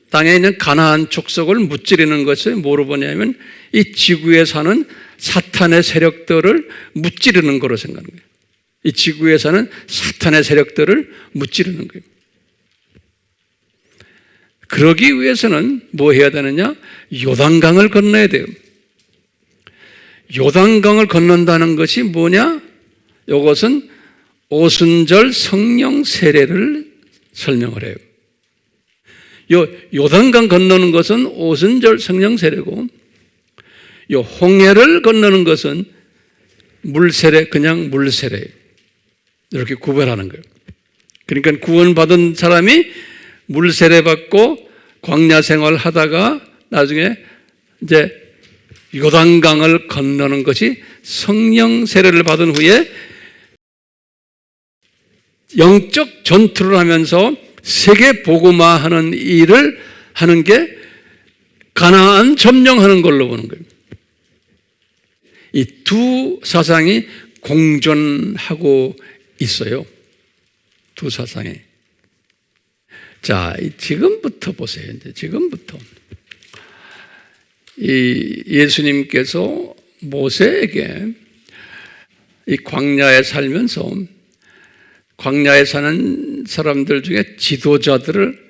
땅에 있는 가나안 족속을 무찌르는 것을 뭐로 보냐면 이 지구에 사는 사탄의 세력들을 무찌르는 거로 생각하는 거예요. 이 지구에 사는 사탄의 세력들을 무찌르는 거예요. 그러기 위해서는 뭐 해야 되느냐? 요단강을 건너야 돼요. 요단강을 건넌다는 것이 뭐냐? 이것은 오순절 성령 세례를 설명을 해요. 요단강 건너는 것은 오순절 성령 세례고, 요 홍해를 건너는 것은 물세례, 그냥 물세례예요. 이렇게 구별하는 거예요. 그러니까 구원받은 사람이 물세례 받고 광야 생활 하다가 나중에 이제 요단강을 건너는 것이 성령 세례를 받은 후에 영적 전투를 하면서 세계 복음화하는 일을 하는 게 가나안 점령하는 걸로 보는 거예요. 이 두 사상이 공존하고 있어요. 두 사상이. 자, 지금부터 보세요. 이제 지금부터. 이 예수님께서 모세에게 이 광야에 살면서 광야에 사는 사람들 중에 지도자들을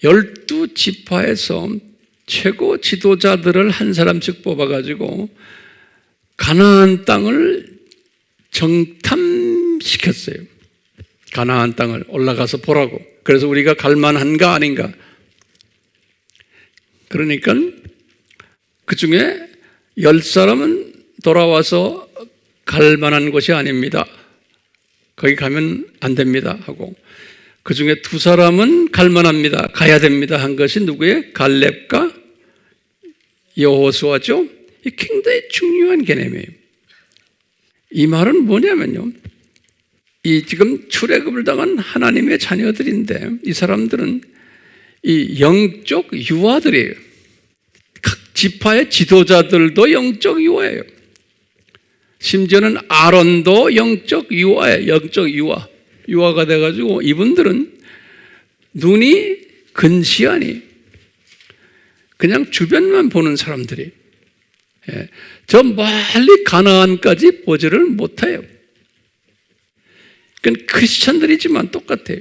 12지파에서 최고 지도자들을 한 사람씩 뽑아가지고 가나안 땅을 정탐시켰어요. 가나안 땅을 올라가서 보라고. 그래서 우리가 갈 만한가 아닌가. 그러니까 그 중에 10사람은 돌아와서 갈 만한 곳이 아닙니다. 거기 가면 안 됩니다 하고, 그 중에 2사람은 갈 만합니다. 가야 됩니다 한 것이 누구예요? 갈렙과 여호수아죠. 이 굉장히 중요한 개념이에요. 이 말은 뭐냐면요, 이 지금 출애굽을 당한 하나님의 자녀들인데 이 사람들은 이 영적 유아들이에요. 각 지파의 지도자들도 영적 유아예요. 심지어는 아론도 영적 유아예요. 영적 유아가 돼가지고 이분들은 눈이 근시하니 그냥 주변만 보는 사람들이, 저 멀리 가나안까지 보지를 못해요. 그건 크리스천들이지만 똑같아요.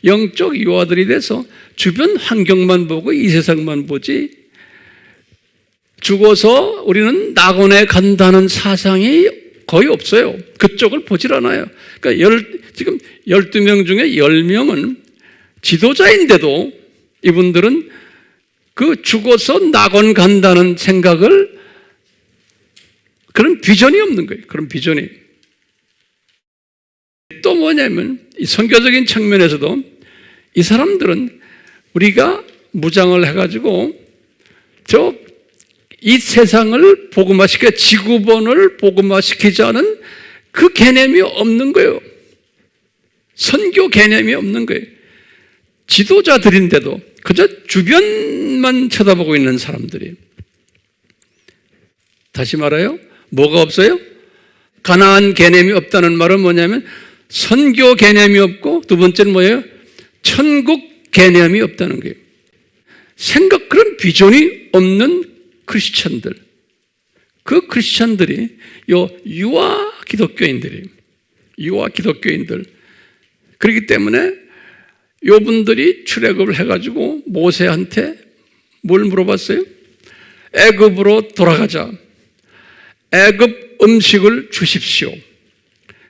영적 유아들이 돼서 주변 환경만 보고 이 세상만 보지, 죽어서 우리는 낙원에 간다는 사상이 거의 없어요. 그쪽을 보질 않아요. 그러니까 지금 12명 중에 10명은 지도자인데도 이분들은 그 죽어서 낙원 간다는 생각을, 그런 비전이 없는 거예요. 그런 비전이. 또 뭐냐면 이 선교적인 측면에서도 이 사람들은 우리가 무장을 해가지고 이 세상을 복음화시켜 지구본을 복음화시키자는 그 개념이 없는 거예요. 선교 개념이 없는 거예요. 지도자들인데도 그저 주변만 쳐다보고 있는 사람들이. 다시 말해요. 뭐가 없어요? 가나안 개념이 없다는 말은 뭐냐면 선교 개념이 없고, 두 번째는 뭐예요? 천국 개념이 없다는 거예요. 그런 비전이 없는 크리스천들, 그 크리스천들이 유아 기독교인들이에요. 유아 기독교인들. 그렇기 때문에 요분들이 출애굽을 해가지고 모세한테 뭘 물어봤어요? 애굽으로 돌아가자. 애굽 음식을 주십시오.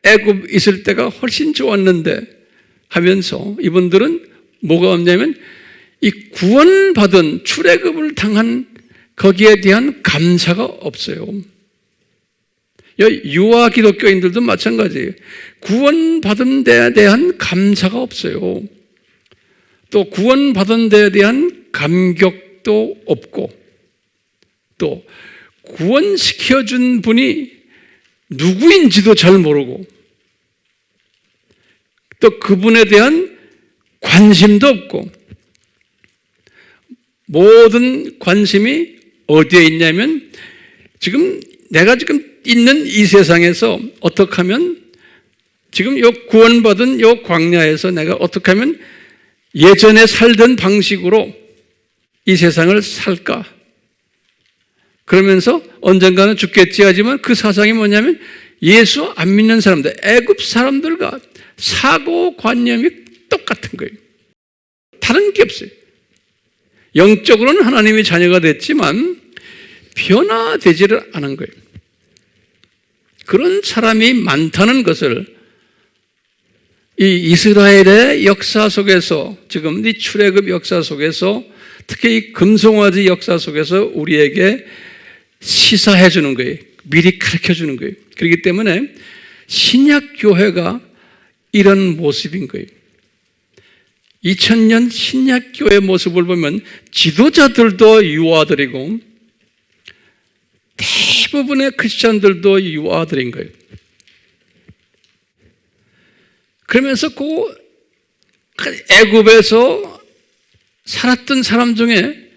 애굽 있을 때가 훨씬 좋았는데 하면서 이분들은 뭐가 없냐면 이 구원받은 출애굽을 당한 거기에 대한 감사가 없어요. 유아 기독교인들도 마찬가지예요. 구원받은 데에 대한 감사가 없어요. 또 구원받은 데에 대한 감격도 없고, 또 구원시켜준 분이 누구인지도 잘 모르고, 또 그분에 대한 관심도 없고, 모든 관심이 어디에 있냐면 내가 지금 있는 이 세상에서 어떻게 하면 지금 요 구원받은 요 광야에서 내가 어떻게 하면 예전에 살던 방식으로 이 세상을 살까? 그러면서 언젠가는 죽겠지 하지만 그 사상이 뭐냐면 예수 안 믿는 사람들, 애굽 사람들과 사고관념이 똑같은 거예요. 다른 게 없어요. 영적으로는 하나님의 자녀가 됐지만 변화되지를 않은 거예요. 그런 사람이 많다는 것을 이 이스라엘의 역사 속에서, 지금 이 출애굽 역사 속에서, 특히 이 금송아지 역사 속에서 우리에게 시사해 주는 거예요. 미리 가르쳐 주는 거예요. 그렇기 때문에 신약 교회가 이런 모습인 거예요. 2000년 신약 교회 모습을 보면 지도자들도 유아들이고 대부분의 크리스찬들도 유아들인 거예요. 그러면서 그 애굽에서 살았던 사람 중에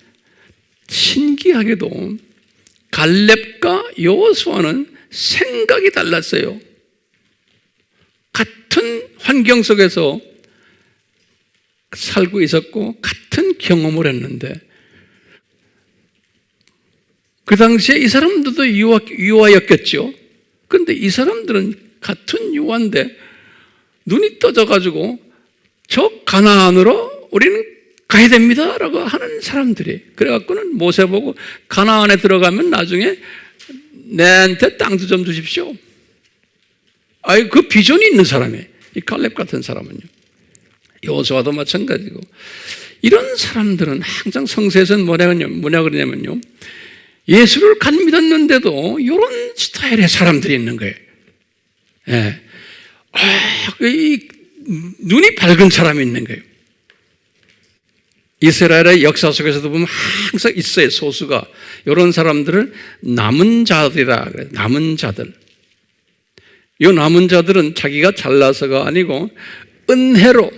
신기하게도 갈렙과 여호수아는 생각이 달랐어요. 같은 환경 속에서 살고 있었고 같은 경험을 했는데, 그 당시에 이 사람들도 유아였겠죠. 그런데 이 사람들은 같은 유아인데 눈이 떠져가지고 저 가나안으로 우리는 가야 됩니다 라고 하는 사람들이, 그래갖고는 모세 보고 가나안에 들어가면 나중에 내한테 땅도 좀 주십시오. 그 비전이 있는 사람이에요. 이 갈렙 같은 사람은요. 여호수아도 마찬가지고. 이런 사람들은 항상 성서에서는 뭐라 그러냐면요, 예수를 간 믿었는데도 이런 스타일의 사람들이 있는 거예요. 예. 눈이 밝은 사람이 있는 거예요. 이스라엘의 역사 속에서도 보면 항상 있어요, 소수가. 이런 사람들을 남은 자들이라 그래요. 남은 자들. 이 남은 자들은 자기가 잘나서가 아니고 은혜로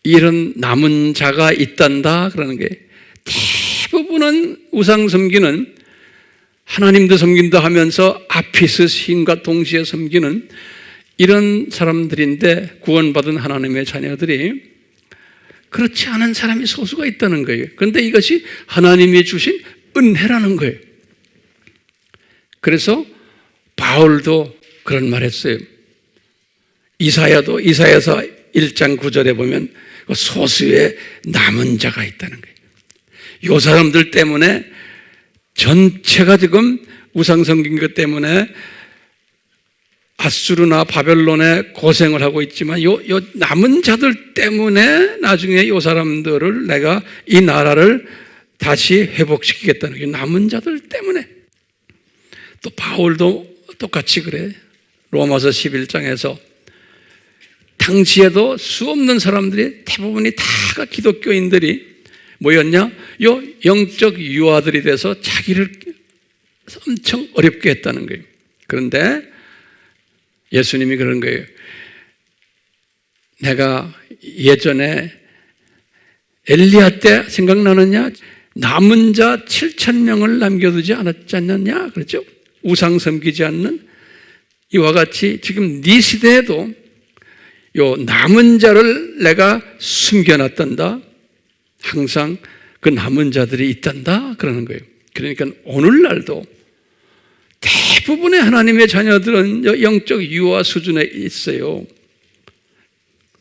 이런 남은 자가 있단다 그러는 거예요. 대부분은 우상 섬기는, 하나님도 섬긴다 하면서 아피스 신과 동시에 섬기는 이런 사람들인데, 구원받은 하나님의 자녀들이 그렇지 않은 사람이 소수가 있다는 거예요. 그런데 이것이 하나님이 주신 은혜라는 거예요. 그래서 바울도 그런 말 했어요. 이사야도 이사야서 1장 9절에 보면 소수의 남은 자가 있다는 거예요. 이 사람들 때문에 전체가 지금 우상 섬긴 것 때문에 아수르나 바벨론에 고생을 하고 있지만 요 남은 자들 때문에 나중에 이 사람들을 내가 이 나라를 다시 회복시키겠다는 게 남은 자들 때문에. 또 바울도 똑같이 그래. 로마서 11장에서 당시에도 수없는 사람들이, 대부분이 다가 기독교인들이 뭐였냐? 요 영적 유아들이 돼서 자기를 엄청 어렵게 했다는 거예요. 그런데 예수님이 그런 거예요. 내가 예전에 엘리야 때 생각나느냐? 남은 자 7,000명을 남겨두지 않았지 않느냐? 그렇죠? 우상 섬기지 않는 이와 같이 지금 네 시대에도 요 남은 자를 내가 숨겨놨단다. 항상 그 남은 자들이 있단다 그러는 거예요. 그러니까 오늘날도 대부분의 하나님의 자녀들은 영적 유아 수준에 있어요.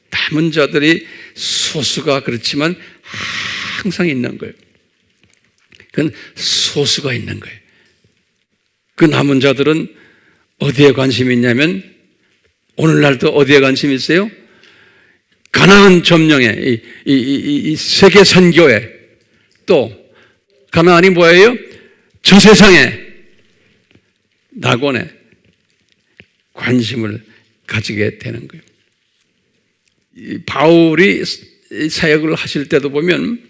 남은 자들이 소수가 그렇지만 항상 있는 거예요. 그건 소수가 있는 거예요. 그 남은 자들은 어디에 관심이 있냐면 오늘날도 어디에 관심이 있어요? 가나안 점령에, 이 세계 선교에, 또 가나안이 뭐예요? 저 세상에, 낙원에 관심을 가지게 되는 거예요. 바울이 사역을 하실 때도 보면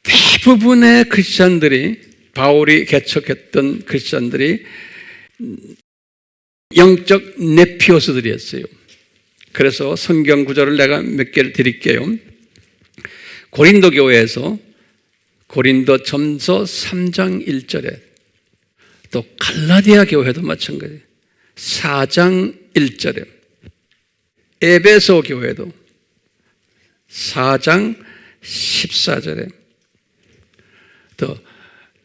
대부분의 크리스찬들이, 바울이 개척했던 크리스찬들이 영적 네피오스들이었어요. 그래서 성경 구절을 내가 몇 개를 드릴게요. 고린도 교회에서 고린도전서 3장 1절에, 또 갈라디아 교회도 마찬가지예요. 4장 1절에, 에베소 교회도 4장 14절에, 또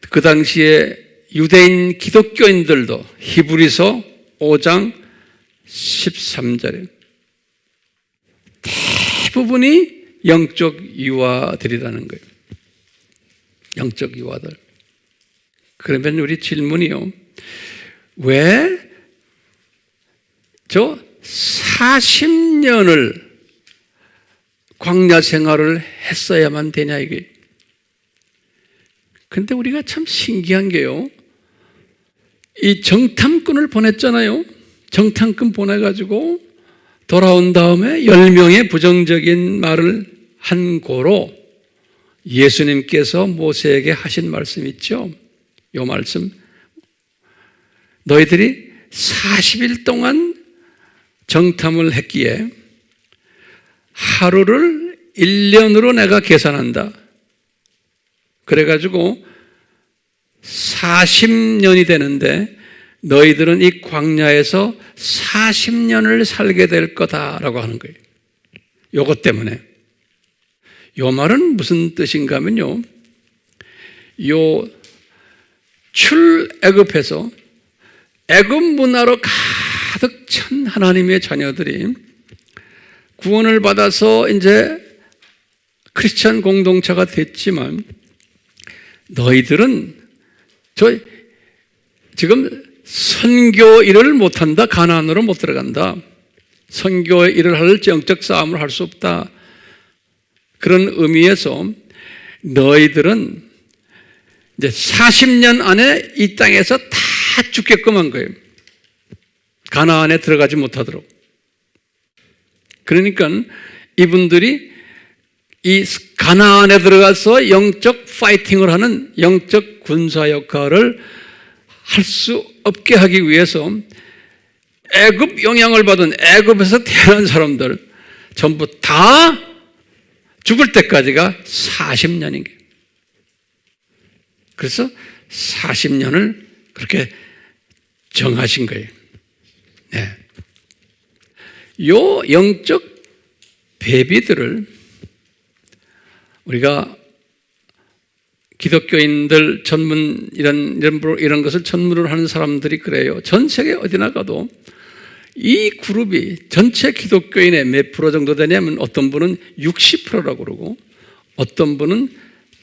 그 당시에 유대인 기독교인들도 히브리서 5장 13절에 대부분이 영적 유아들이라는 거예요. 영적 유아들. 그러면 우리 질문이요. 왜 저 40년을 광야 생활을 했어야만 되냐 이게. 근데 우리가 참 신기한 게요. 이 정탐꾼을 보냈잖아요. 정탐꾼 보내가지고 돌아온 다음에 10명의 부정적인 말을 한 고로 예수님께서 모세에게 하신 말씀 있죠. 이 말씀. 너희들이 40일 동안 정탐을 했기에 하루를 1년으로 내가 계산한다. 그래가지고 40년이 되는데 너희들은 이 광야에서 40년을 살게 될 거다라고 하는 거예요. 요것 때문에. 요 말은 무슨 뜻인가 하면요. 요 출애굽에서 애굽 문화로 가득 찬 하나님의 자녀들이 구원을 받아서 이제 크리스찬 공동체가 됐지만 너희들은 지금 선교 일을 못한다. 가나안으로 못 들어간다. 선교 일을 할 영적 싸움을 할 수 없다. 그런 의미에서 너희들은 이제 40년 안에 이 땅에서 다 죽게끔 한 거예요. 가나안에 들어가지 못하도록. 그러니까 이분들이 이 가나안에 들어가서 영적 파이팅을 하는 영적 군사 역할을 할 수 없게 하기 위해서 애굽 영향을 받은 애굽에서 태어난 사람들 전부 다 죽을 때까지가 40년인 거예요. 그래서 40년을 그렇게 정하신 거예요. 네. 요 영적 배비들을 우리가 기독교인들 전문 이런 것을 전문으로 하는 사람들이 그래요. 전 세계 어디 나가도 이 그룹이 전체 기독교인의 몇 프로 정도 되냐면 어떤 분은 60%라고 그러고 어떤 분은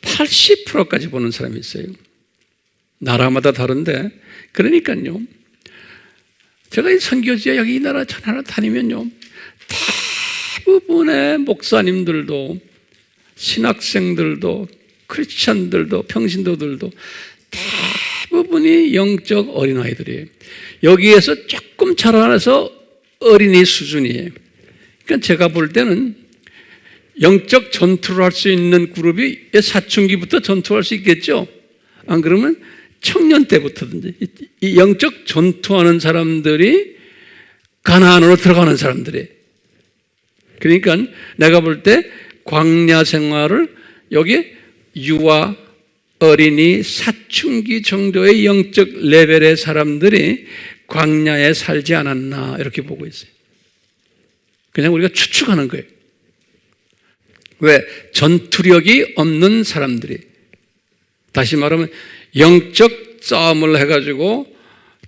80%까지 보는 사람이 있어요. 나라마다 다른데 그러니까요. 제가 이 선교지에 여기 이 나라 저 나라 다니면요. 대부분의 목사님들도 신학생들도 크리스찬들도 평신도들도 대부분이 영적 어린아이들이에요. 여기에서 조금 자라나서 어린이 수준이에요. 그러니까 제가 볼 때는 영적 전투를 할 수 있는 그룹이 사춘기부터 전투할 수 있겠죠. 안 그러면 청년 때부터든지 이 영적 전투하는 사람들이 가나안으로 들어가는 사람들이에요. 그러니까 내가 볼 때 광야 생활을 여기 유아, 어린이, 사춘기 정도의 영적 레벨의 사람들이 광야에 살지 않았나 이렇게 보고 있어요. 그냥 우리가 추측하는 거예요. 왜? 전투력이 없는 사람들이, 다시 말하면 영적 싸움을 해가지고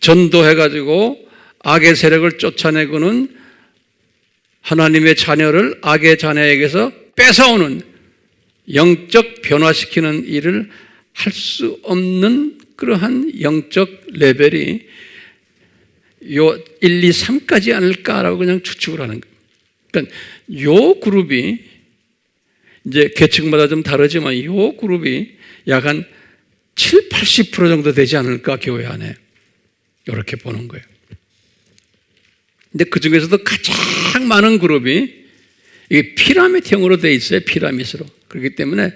전도해가지고 악의 세력을 쫓아내고는 하나님의 자녀를 악의 자녀에게서 뺏어오는 영적 변화시키는 일을 할 수 없는 그러한 영적 레벨이 요 1, 2, 3까지 아닐까라고 그냥 추측을 하는 거예요. 그러니까 요 그룹이 이제 계층마다 좀 다르지만 요 그룹이 약 한 7, 80% 정도 되지 않을까 교회 안에 이렇게 보는 거예요. 근데 그 중에서도 가장 많은 그룹이 이게 피라밋형으로 되어 있어요. 피라밋으로. 그렇기 때문에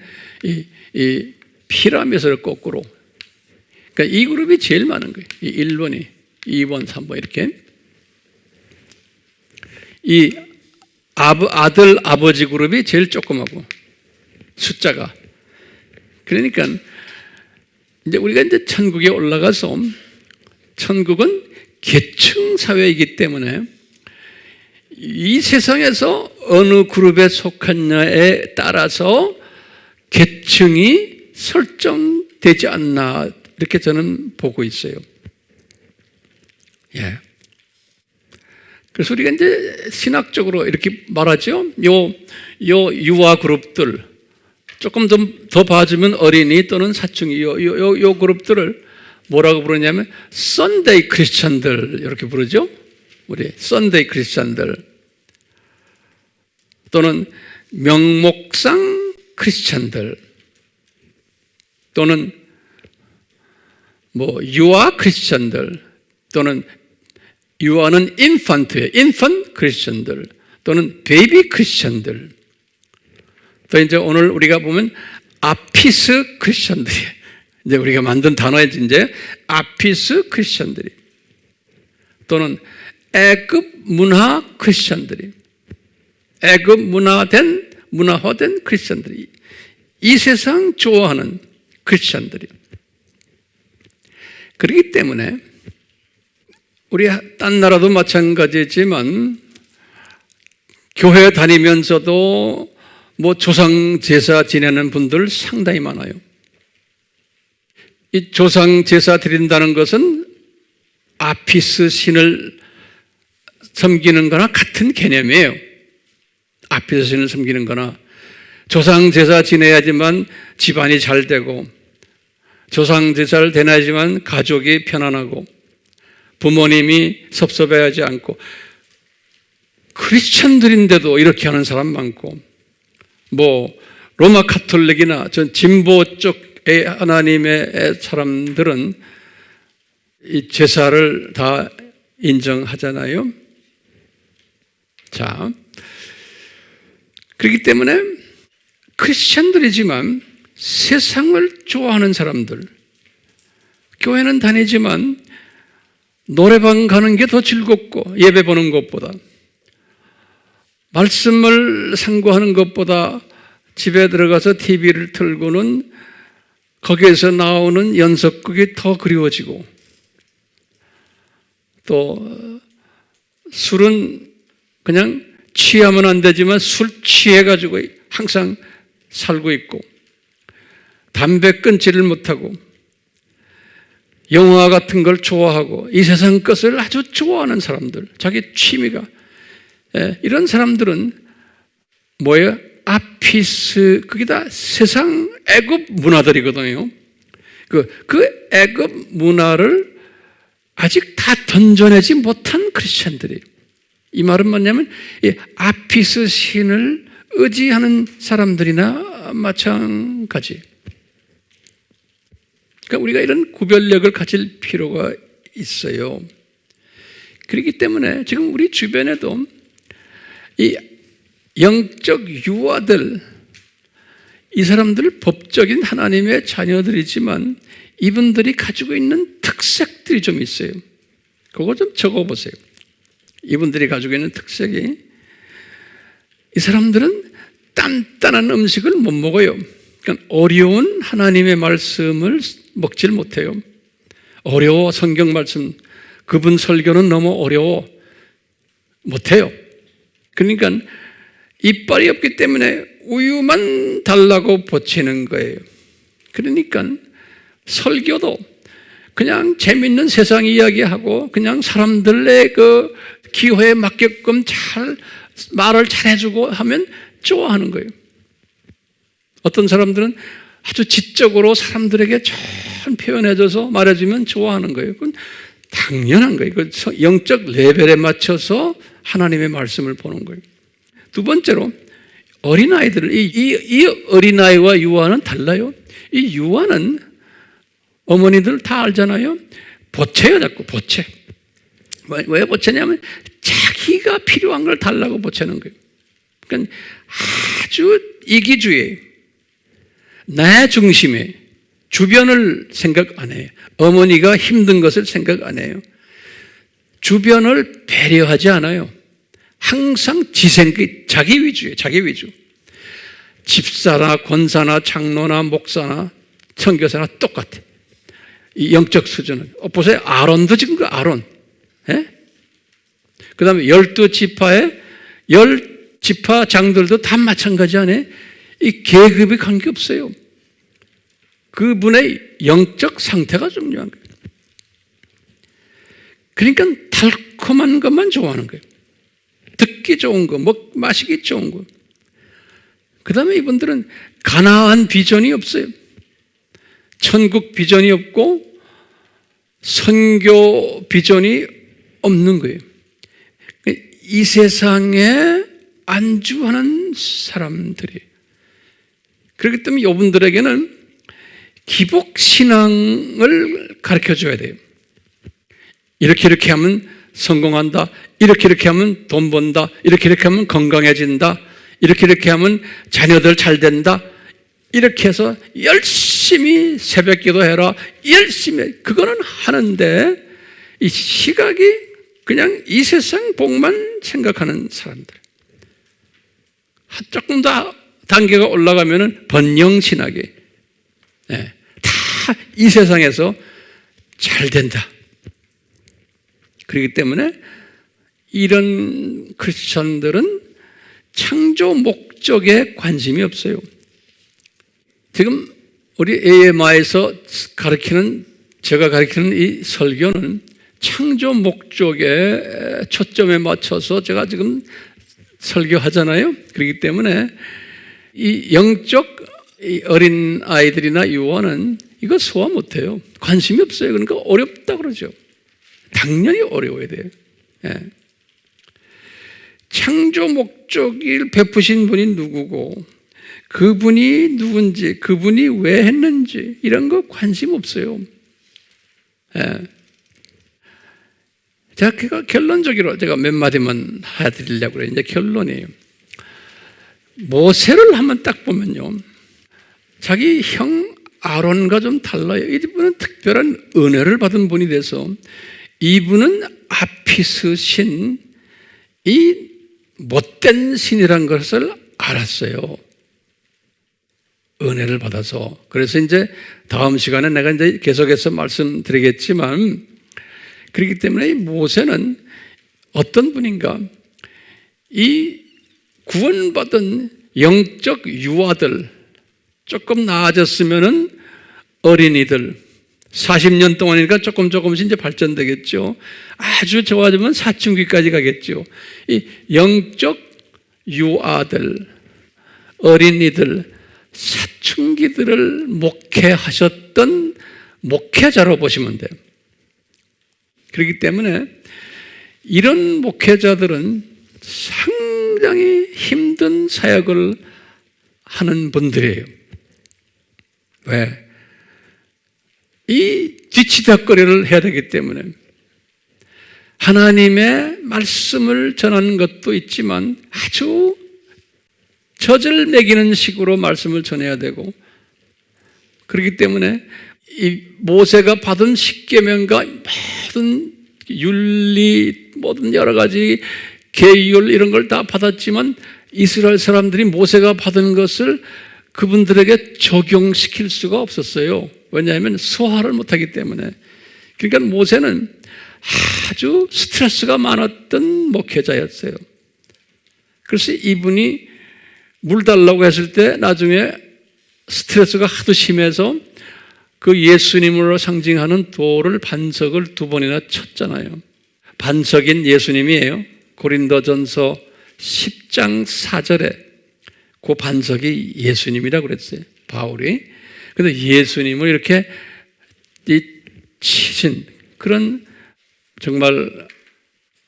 이 피라밋을 거꾸로. 그러니까 이 그룹이 제일 많은 거예요. 이 1번이, 2번, 3번 이렇게. 이 아들, 아버지 그룹이 제일 조그마고 숫자가. 그러니까 이제 우리가 이제 천국에 올라가서 천국은 계층 사회이기 때문에 이 세상에서 어느 그룹에 속했냐에 따라서 계층이 설정되지 않나 이렇게 저는 보고 있어요. 예. 그래서 우리가 이제 신학적으로 이렇게 말하죠. 요 유아 그룹들 조금 좀 더 봐주면 어린이 또는 사춘기 요 그룹들을 뭐라고 부르냐면 썬데이 크리스찬들 이렇게 부르죠. 우리 썬데이 크리스찬들 또는 명목상 크리스찬들 또는 뭐 유아 크리스찬들 또는 유아는 인펀트예요. 인펀트 크리스찬들 또는 베이비 크리스찬들 또 이제 오늘 우리가 보면 아피스 크리스찬들이 이제 우리가 만든 단어에 이제 아피스 크리스찬들이 또는 애급 문화 크리스찬들이 애급 문화화된 크리스찬들이 이 세상 좋아하는 크리스찬들이 그렇기 때문에 우리 딴 나라도 마찬가지지만 교회 다니면서도 뭐 조상 제사 지내는 분들 상당히 많아요. 이 조상 제사 드린다는 것은 아피스 신을 섬기는 거나 같은 개념이에요. 아피스 신을 섬기는 거나 조상 제사 지내야지만 집안이 잘 되고 조상 제사를 지내야지만 가족이 편안하고 부모님이 섭섭해하지 않고 크리스천들인데도 이렇게 하는 사람 많고 뭐 로마 카톨릭이나 전 진보 쪽의 하나님의 사람들은 이 제사를 다 인정하잖아요. 자, 그렇기 때문에 크리스천들이지만 세상을 좋아하는 사람들 교회는 다니지만 노래방 가는 게 더 즐겁고 예배 보는 것보다 말씀을 상고하는 것보다 집에 들어가서 TV를 틀고는 거기에서 나오는 연속극이 더 그리워지고 또 술은 그냥 취하면 안 되지만 술 취해가지고 항상 살고 있고 담배 끊지를 못하고 영화 같은 걸 좋아하고 이 세상 것을 아주 좋아하는 사람들 자기 취미가 이런 사람들은 뭐예요? 아피스 그게 다 세상 애굽 문화들이거든요. 그 애굽 문화를 아직 다 던져내지 못한 크리스천들이에요. 이 말은 뭐냐면 이 아피스 신을 의지하는 사람들이나 마찬가지. 그러니까 우리가 이런 구별력을 가질 필요가 있어요. 그렇기 때문에 지금 우리 주변에도 이 영적 유아들, 이 사람들 법적인 하나님의 자녀들이지만 이분들이 가지고 있는 특색들이 좀 있어요. 그거 좀 적어보세요. 이분들이 가지고 있는 특색이 이 사람들은 단단한 음식을 못 먹어요. 그러니까 어려운 하나님의 말씀을 먹질 못해요. 어려워 성경 말씀 그분 설교는 너무 어려워 못해요. 그러니까 이빨이 없기 때문에 우유만 달라고 버티는 거예요. 그러니까 설교도 그냥 재밌는 세상 이야기하고 그냥 사람들의 그 기호에 맞게끔 잘 말을 잘해주고 하면 좋아하는 거예요. 어떤 사람들은 아주 지적으로 사람들에게 잘 표현해줘서 말해주면 좋아하는 거예요. 그건 당연한 거예요. 그 영적 레벨에 맞춰서 하나님의 말씀을 보는 거예요. 두 번째로 어린아이들을, 이 어린아이와 유아는 달라요. 이 유아는 어머니들 다 알잖아요. 보채요, 자꾸 보채. 왜 보채냐면 자기가 필요한 걸 달라고 보채는 거예요. 그러니까 아주 이기주의, 나 중심에 주변을 생각 안 해요. 어머니가 힘든 것을 생각 안 해요. 주변을 배려하지 않아요. 항상 자기 위주예요. 자기 위주. 집사나 권사나 장로나 목사나 선교사나 똑같아. 이 영적 수준은. 보세요. 아론도 지금 그 아론. 예? 그 다음에 12지파의 10지파 장들도 다 마찬가지 안에 이 계급이 관계없어요. 그분의 영적 상태가 중요한 거예요. 그러니까 달콤한 것만 좋아하는 거예요. 듣기 좋은 거, 마시기 좋은 거. 그 다음에 이분들은 가나안 비전이 없어요. 천국 비전이 없고 선교 비전이 없는 거예요. 이 세상에 안주하는 사람들이. 그렇기 때문에 이분들에게는 기복신앙을 가르쳐줘야 돼요. 이렇게 하면 성공한다. 이렇게 하면 돈 번다. 이렇게 하면 건강해진다. 이렇게 하면 자녀들 잘 된다. 이렇게 해서 열심히 새벽 기도해라. 열심히. 그거는 하는데 이 시각이 그냥 이 세상 복만 생각하는 사람들. 조금 더 단계가 올라가면은 번영신학이 다 이 세상에서 잘 된다. 그렇기 때문에 이런 크리스천들은 창조 목적에 관심이 없어요. 지금 우리 AMI에서 제가 가르치는 이 설교는 창조 목적에 초점에 맞춰서 제가 지금 설교하잖아요. 그렇기 때문에 이 영적 어린 아이들이나 유아는 이거 소화 못해요. 관심이 없어요. 그러니까 어렵다 그러죠. 당연히 어려워야 돼요. 예. 창조 목적을 베푸신 분이 누구고 그분이 누군지 그분이 왜 했는지 이런 거 관심 없어요. 예. 제가 결론적으로 제가 몇 마디만 해드리려고 그래요. 이제 결론이에요. 모세를 한번 딱 보면요. 자기 형 아론과 좀 달라요. 이분은 특별한 은혜를 받은 분이 돼서 이분은 아피스 신, 이 못된 신이란 것을 알았어요. 은혜를 받아서. 그래서 이제 다음 시간에 내가 이제 계속해서 말씀드리겠지만 그렇기 때문에 이 모세는 어떤 분인가? 이 구원받은 영적 유아들, 조금 나아졌으면은 어린이들, 40년 동안이니까 조금씩 이제 발전되겠죠. 아주 좋아지면 사춘기까지 가겠죠. 이 영적 유아들, 어린이들, 사춘기들을 목회하셨던 목회자로 보시면 돼요. 그렇기 때문에 이런 목회자들은 상당히 힘든 사역을 하는 분들이에요. 왜? 이 뒤치다거리를 해야 되기 때문에 하나님의 말씀을 전하는 것도 있지만 아주 젖을 먹이는 식으로 말씀을 전해야 되고 그렇기 때문에 이 모세가 받은 십계명과 모든 윤리 모든 여러 가지 계율 이런 걸 다 받았지만 이스라엘 사람들이 모세가 받은 것을 그분들에게 적용시킬 수가 없었어요. 왜냐하면 소화를 못하기 때문에. 그러니까 모세는 아주 스트레스가 많았던 목회자였어요. 그래서 이분이 물 달라고 했을 때 나중에 스트레스가 하도 심해서 그 예수님으로 상징하는 돌을 반석을 2번이나 쳤잖아요. 반석인 예수님이에요. 고린도전서 10장 4절에 그 반석이 예수님이라고 그랬어요, 바울이. 그래서 예수님을 이렇게 치신 그런 정말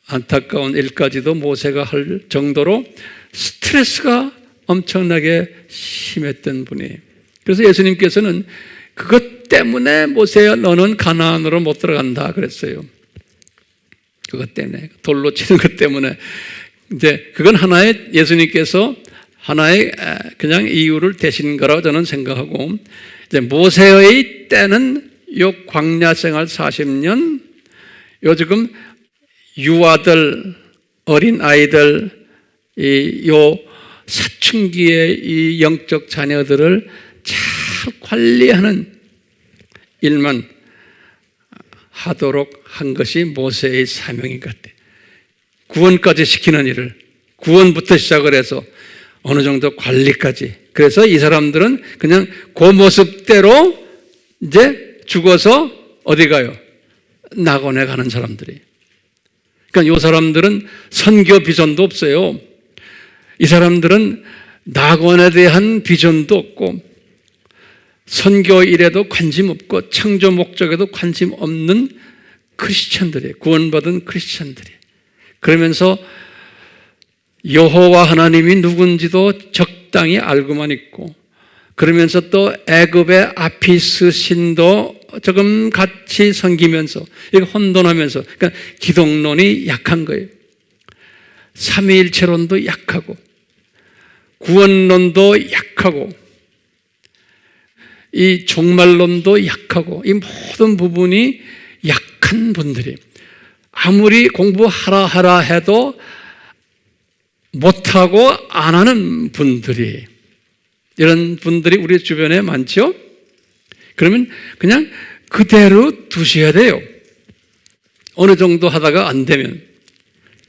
안타까운 일까지도 모세가 할 정도로 스트레스가 엄청나게 심했던 분이에요. 그래서 예수님께서는 그것 때문에 모세야 너는 가나안으로 못 들어간다 그랬어요. 그것 때문에, 돌로 치는 것 때문에. 이제 그건 하나의, 예수님께서 하나의 그냥 이유를 대신 거라고 저는 생각하고, 이제 모세의 때는 요 광야 생활 40년, 요 지금 유아들, 어린 아이들, 요 사춘기의 이 영적 자녀들을 잘 관리하는 일만 하도록 한 것이 모세의 사명인 것 같아요. 구원까지 시키는 일을, 구원부터 시작을 해서 어느 정도 관리까지. 그래서 이 사람들은 그냥 그 모습대로 이제 죽어서 어디 가요? 낙원에 가는 사람들이. 그러니까 이 사람들은 선교 비전도 없어요. 이 사람들은 낙원에 대한 비전도 없고, 선교 일에도 관심 없고, 창조 목적에도 관심 없는 크리스천들이에요. 구원받은 크리스천들이. 그러면서 여호와 하나님이 누군지도 적당히 알고만 있고, 그러면서 또 애굽의 아피스 신도 조금 같이 섬기면서, 이거 혼돈하면서, 그러니까 기독론이 약한 거예요. 삼위일체론도 약하고, 구원론도 약하고, 이 종말론도 약하고, 이 모든 부분이 약한 분들이 아무리 공부하라 해도 못하고 안 하는 분들이, 이런 분들이 우리 주변에 많죠? 그러면 그냥 그대로 두셔야 돼요. 어느 정도 하다가 안 되면.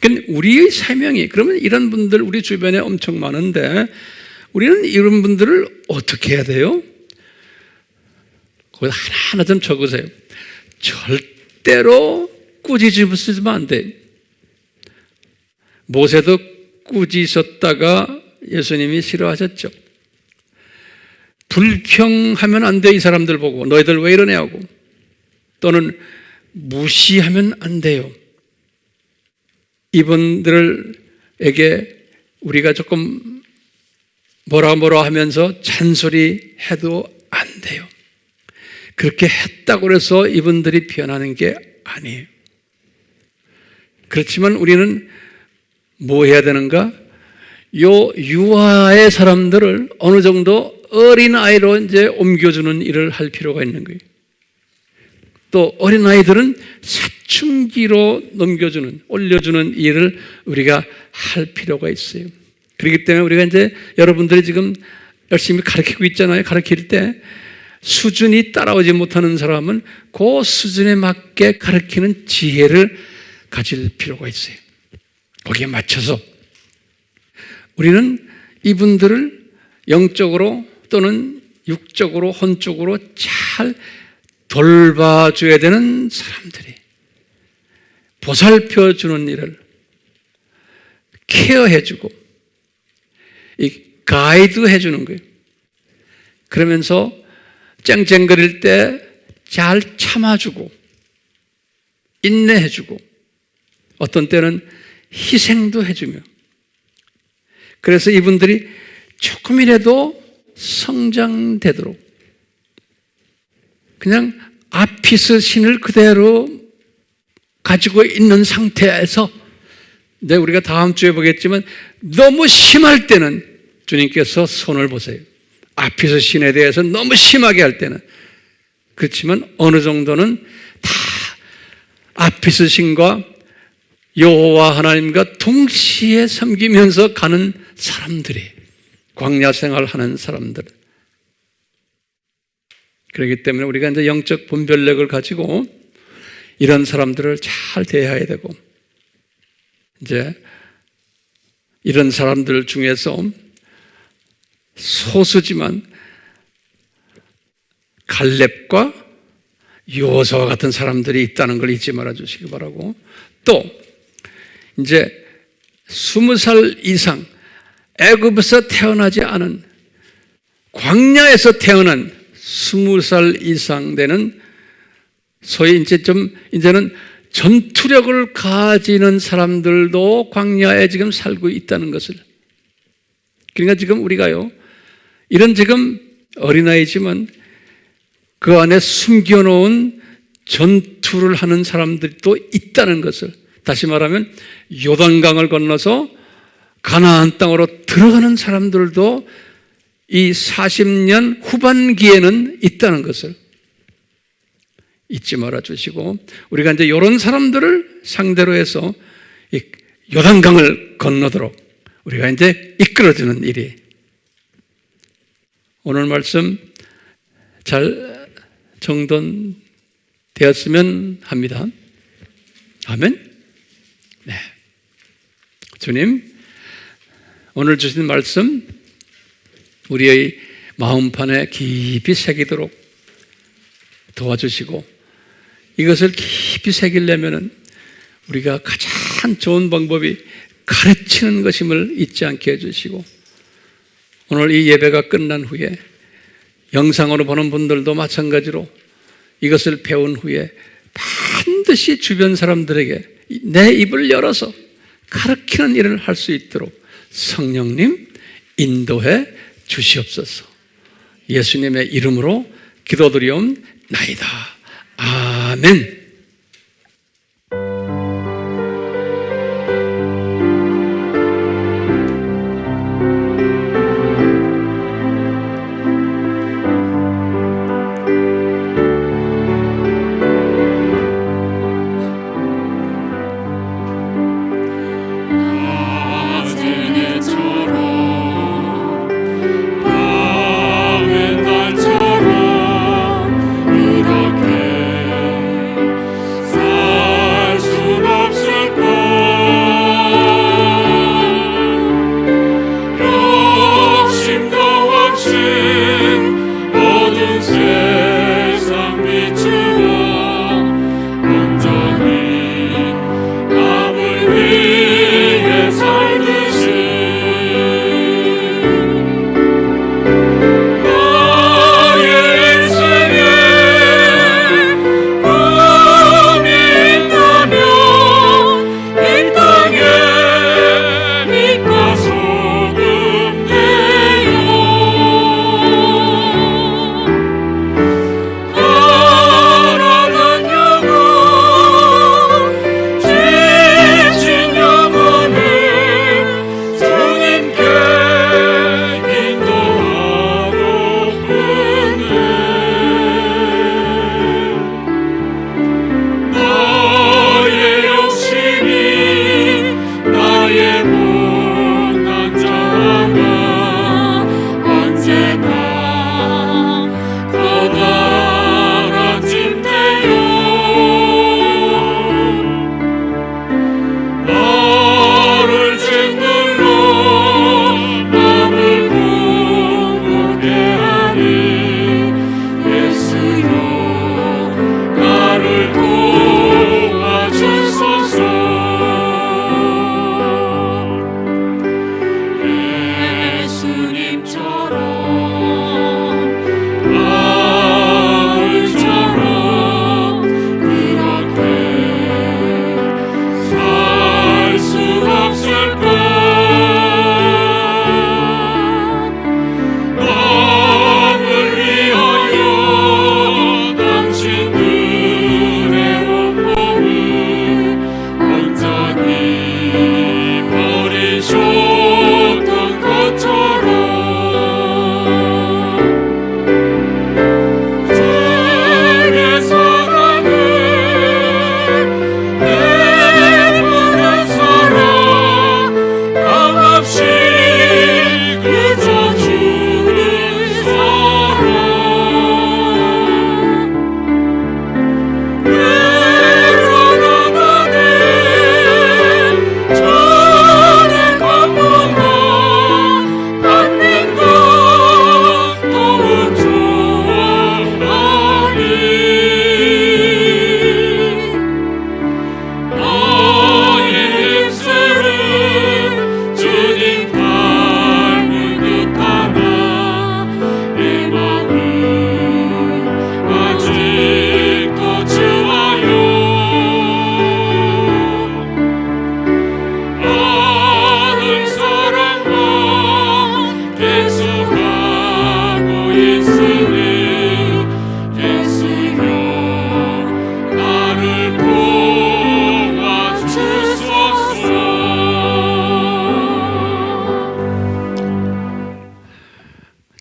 그러니까 우리의 사명이, 그러면 이런 분들 우리 주변에 엄청 많은데 우리는 이런 분들을 어떻게 해야 돼요? 거기다 하나하나 좀 적으세요. 절대로 꾸짖으시면 안 돼. 모세도 꾸짖었다가 예수님이 싫어하셨죠. 불평하면 안 돼. 이 사람들 보고 너희들 왜 이러냐 하고, 또는 무시하면 안 돼요. 이분들에게 우리가 조금 뭐라 하면서 잔소리해도 안 돼요. 그렇게 했다고 해서 이분들이 변하는 게 아니에요. 그렇지만 우리는 뭐 해야 되는가? 요 유아의 사람들을 어느 정도 어린아이로 이제 옮겨주는 일을 할 필요가 있는 거예요. 또 어린아이들은 사춘기로 올려주는 일을 우리가 할 필요가 있어요. 그렇기 때문에 우리가 이제 여러분들이 지금 열심히 가르치고 있잖아요. 가르칠 때 수준이 따라오지 못하는 사람은 그 수준에 맞게 가르치는 지혜를 가질 필요가 있어요. 거기에 맞춰서 우리는 이분들을 영적으로 또는 육적으로, 혼적으로 잘 돌봐줘야 되는 사람들이, 보살펴주는 일을 케어해주고 이 가이드 해주는 거예요. 그러면서 쨍쨍거릴 때 잘 참아주고 인내해주고 어떤 때는 희생도 해주며, 그래서 이분들이 조금이라도 성장되도록 그냥 아피스 신을 그대로 가지고 있는 상태에서, 이제 우리가 다음 주에 보겠지만 너무 심할 때는 주님께서 손을 보세요. 아피스 신에 대해서 너무 심하게 할 때는. 그렇지만 어느 정도는 다 아피스 신과 여호와 하나님과 동시에 섬기면서 가는 사람들이, 광야 생활하는 사람들. 그렇기 때문에 우리가 이제 영적 분별력을 가지고 이런 사람들을 잘 대해야 되고, 이제 이런 사람들 중에서 소수지만 갈렙과 여호수아 같은 사람들이 있다는 걸 잊지 말아 주시기 바라고, 또 이제 20살 이상 애굽에서 태어나지 않은, 광야에서 태어난 20살 이상 되는 소위 이제는 전투력을 가지는 사람들도 광야에 지금 살고 있다는 것을. 그러니까 지금 우리가요, 이런 지금 어린아이지만 그 안에 숨겨놓은 전투를 하는 사람들이 또 있다는 것을, 다시 말하면 요단강을 건너서 가나안 땅으로 들어가는 사람들도 이 40년 후반기에는 있다는 것을 잊지 말아 주시고, 우리가 이제 이런 사람들을 상대로 해서 이 요단강을 건너도록 우리가 이제 이끌어주는 일이, 오늘 말씀 잘 정돈되었으면 합니다. 아멘. 네. 주님, 오늘 주신 말씀 우리의 마음판에 깊이 새기도록 도와주시고, 이것을 깊이 새기려면 우리가 가장 좋은 방법이 가르치는 것임을 잊지 않게 해주시고, 오늘 이 예배가 끝난 후에 영상으로 보는 분들도 마찬가지로 이것을 배운 후에 반드시 주변 사람들에게 내 입을 열어서 가르치는 일을 할 수 있도록 성령님 인도해 주시옵소서. 예수님의 이름으로 기도드리옵나이다. 아멘.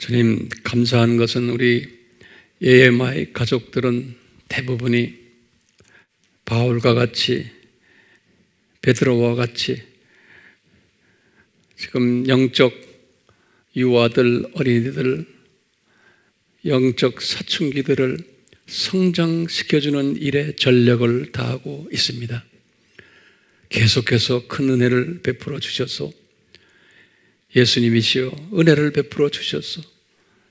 주님, 감사한 것은 우리 예레마의 가족들은 대부분이 바울과 같이, 베드로와 같이 지금 영적 유아들, 어린이들, 영적 사춘기들을 성장시켜주는 일에 전력을 다하고 있습니다. 계속해서 큰 은혜를 베풀어 주셔서 예수님이시여 은혜를 베풀어 주셔서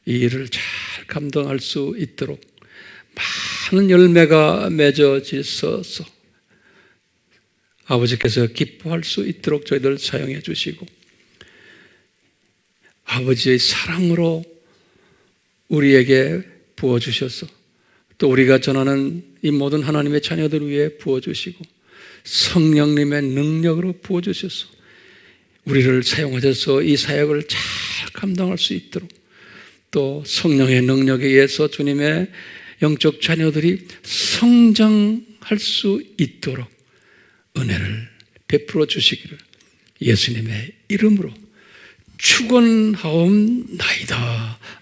이 일을 잘 감당할 수 있도록 많은 열매가 맺어지셔서 아버지께서 기뻐할 수 있도록 저희들 사용해 주시고 아버지의 사랑으로 우리에게 부어주셔서 또 우리가 전하는 이 모든 하나님의 자녀들 위해 부어주시고 성령님의 능력으로 부어주셔서 우리를 사용하셔서 이 사역을 잘 감당할 수 있도록 또 성령의 능력에 의해서 주님의 영적 자녀들이 성장할 수 있도록 은혜를 베풀어 주시기를 예수님의 이름으로 축원하옵나이다.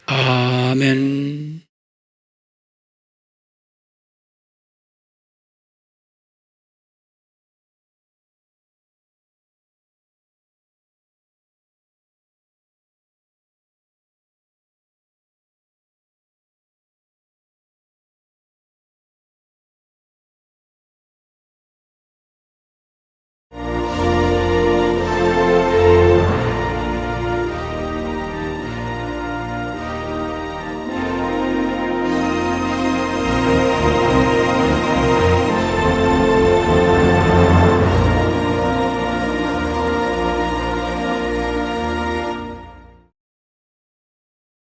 아멘.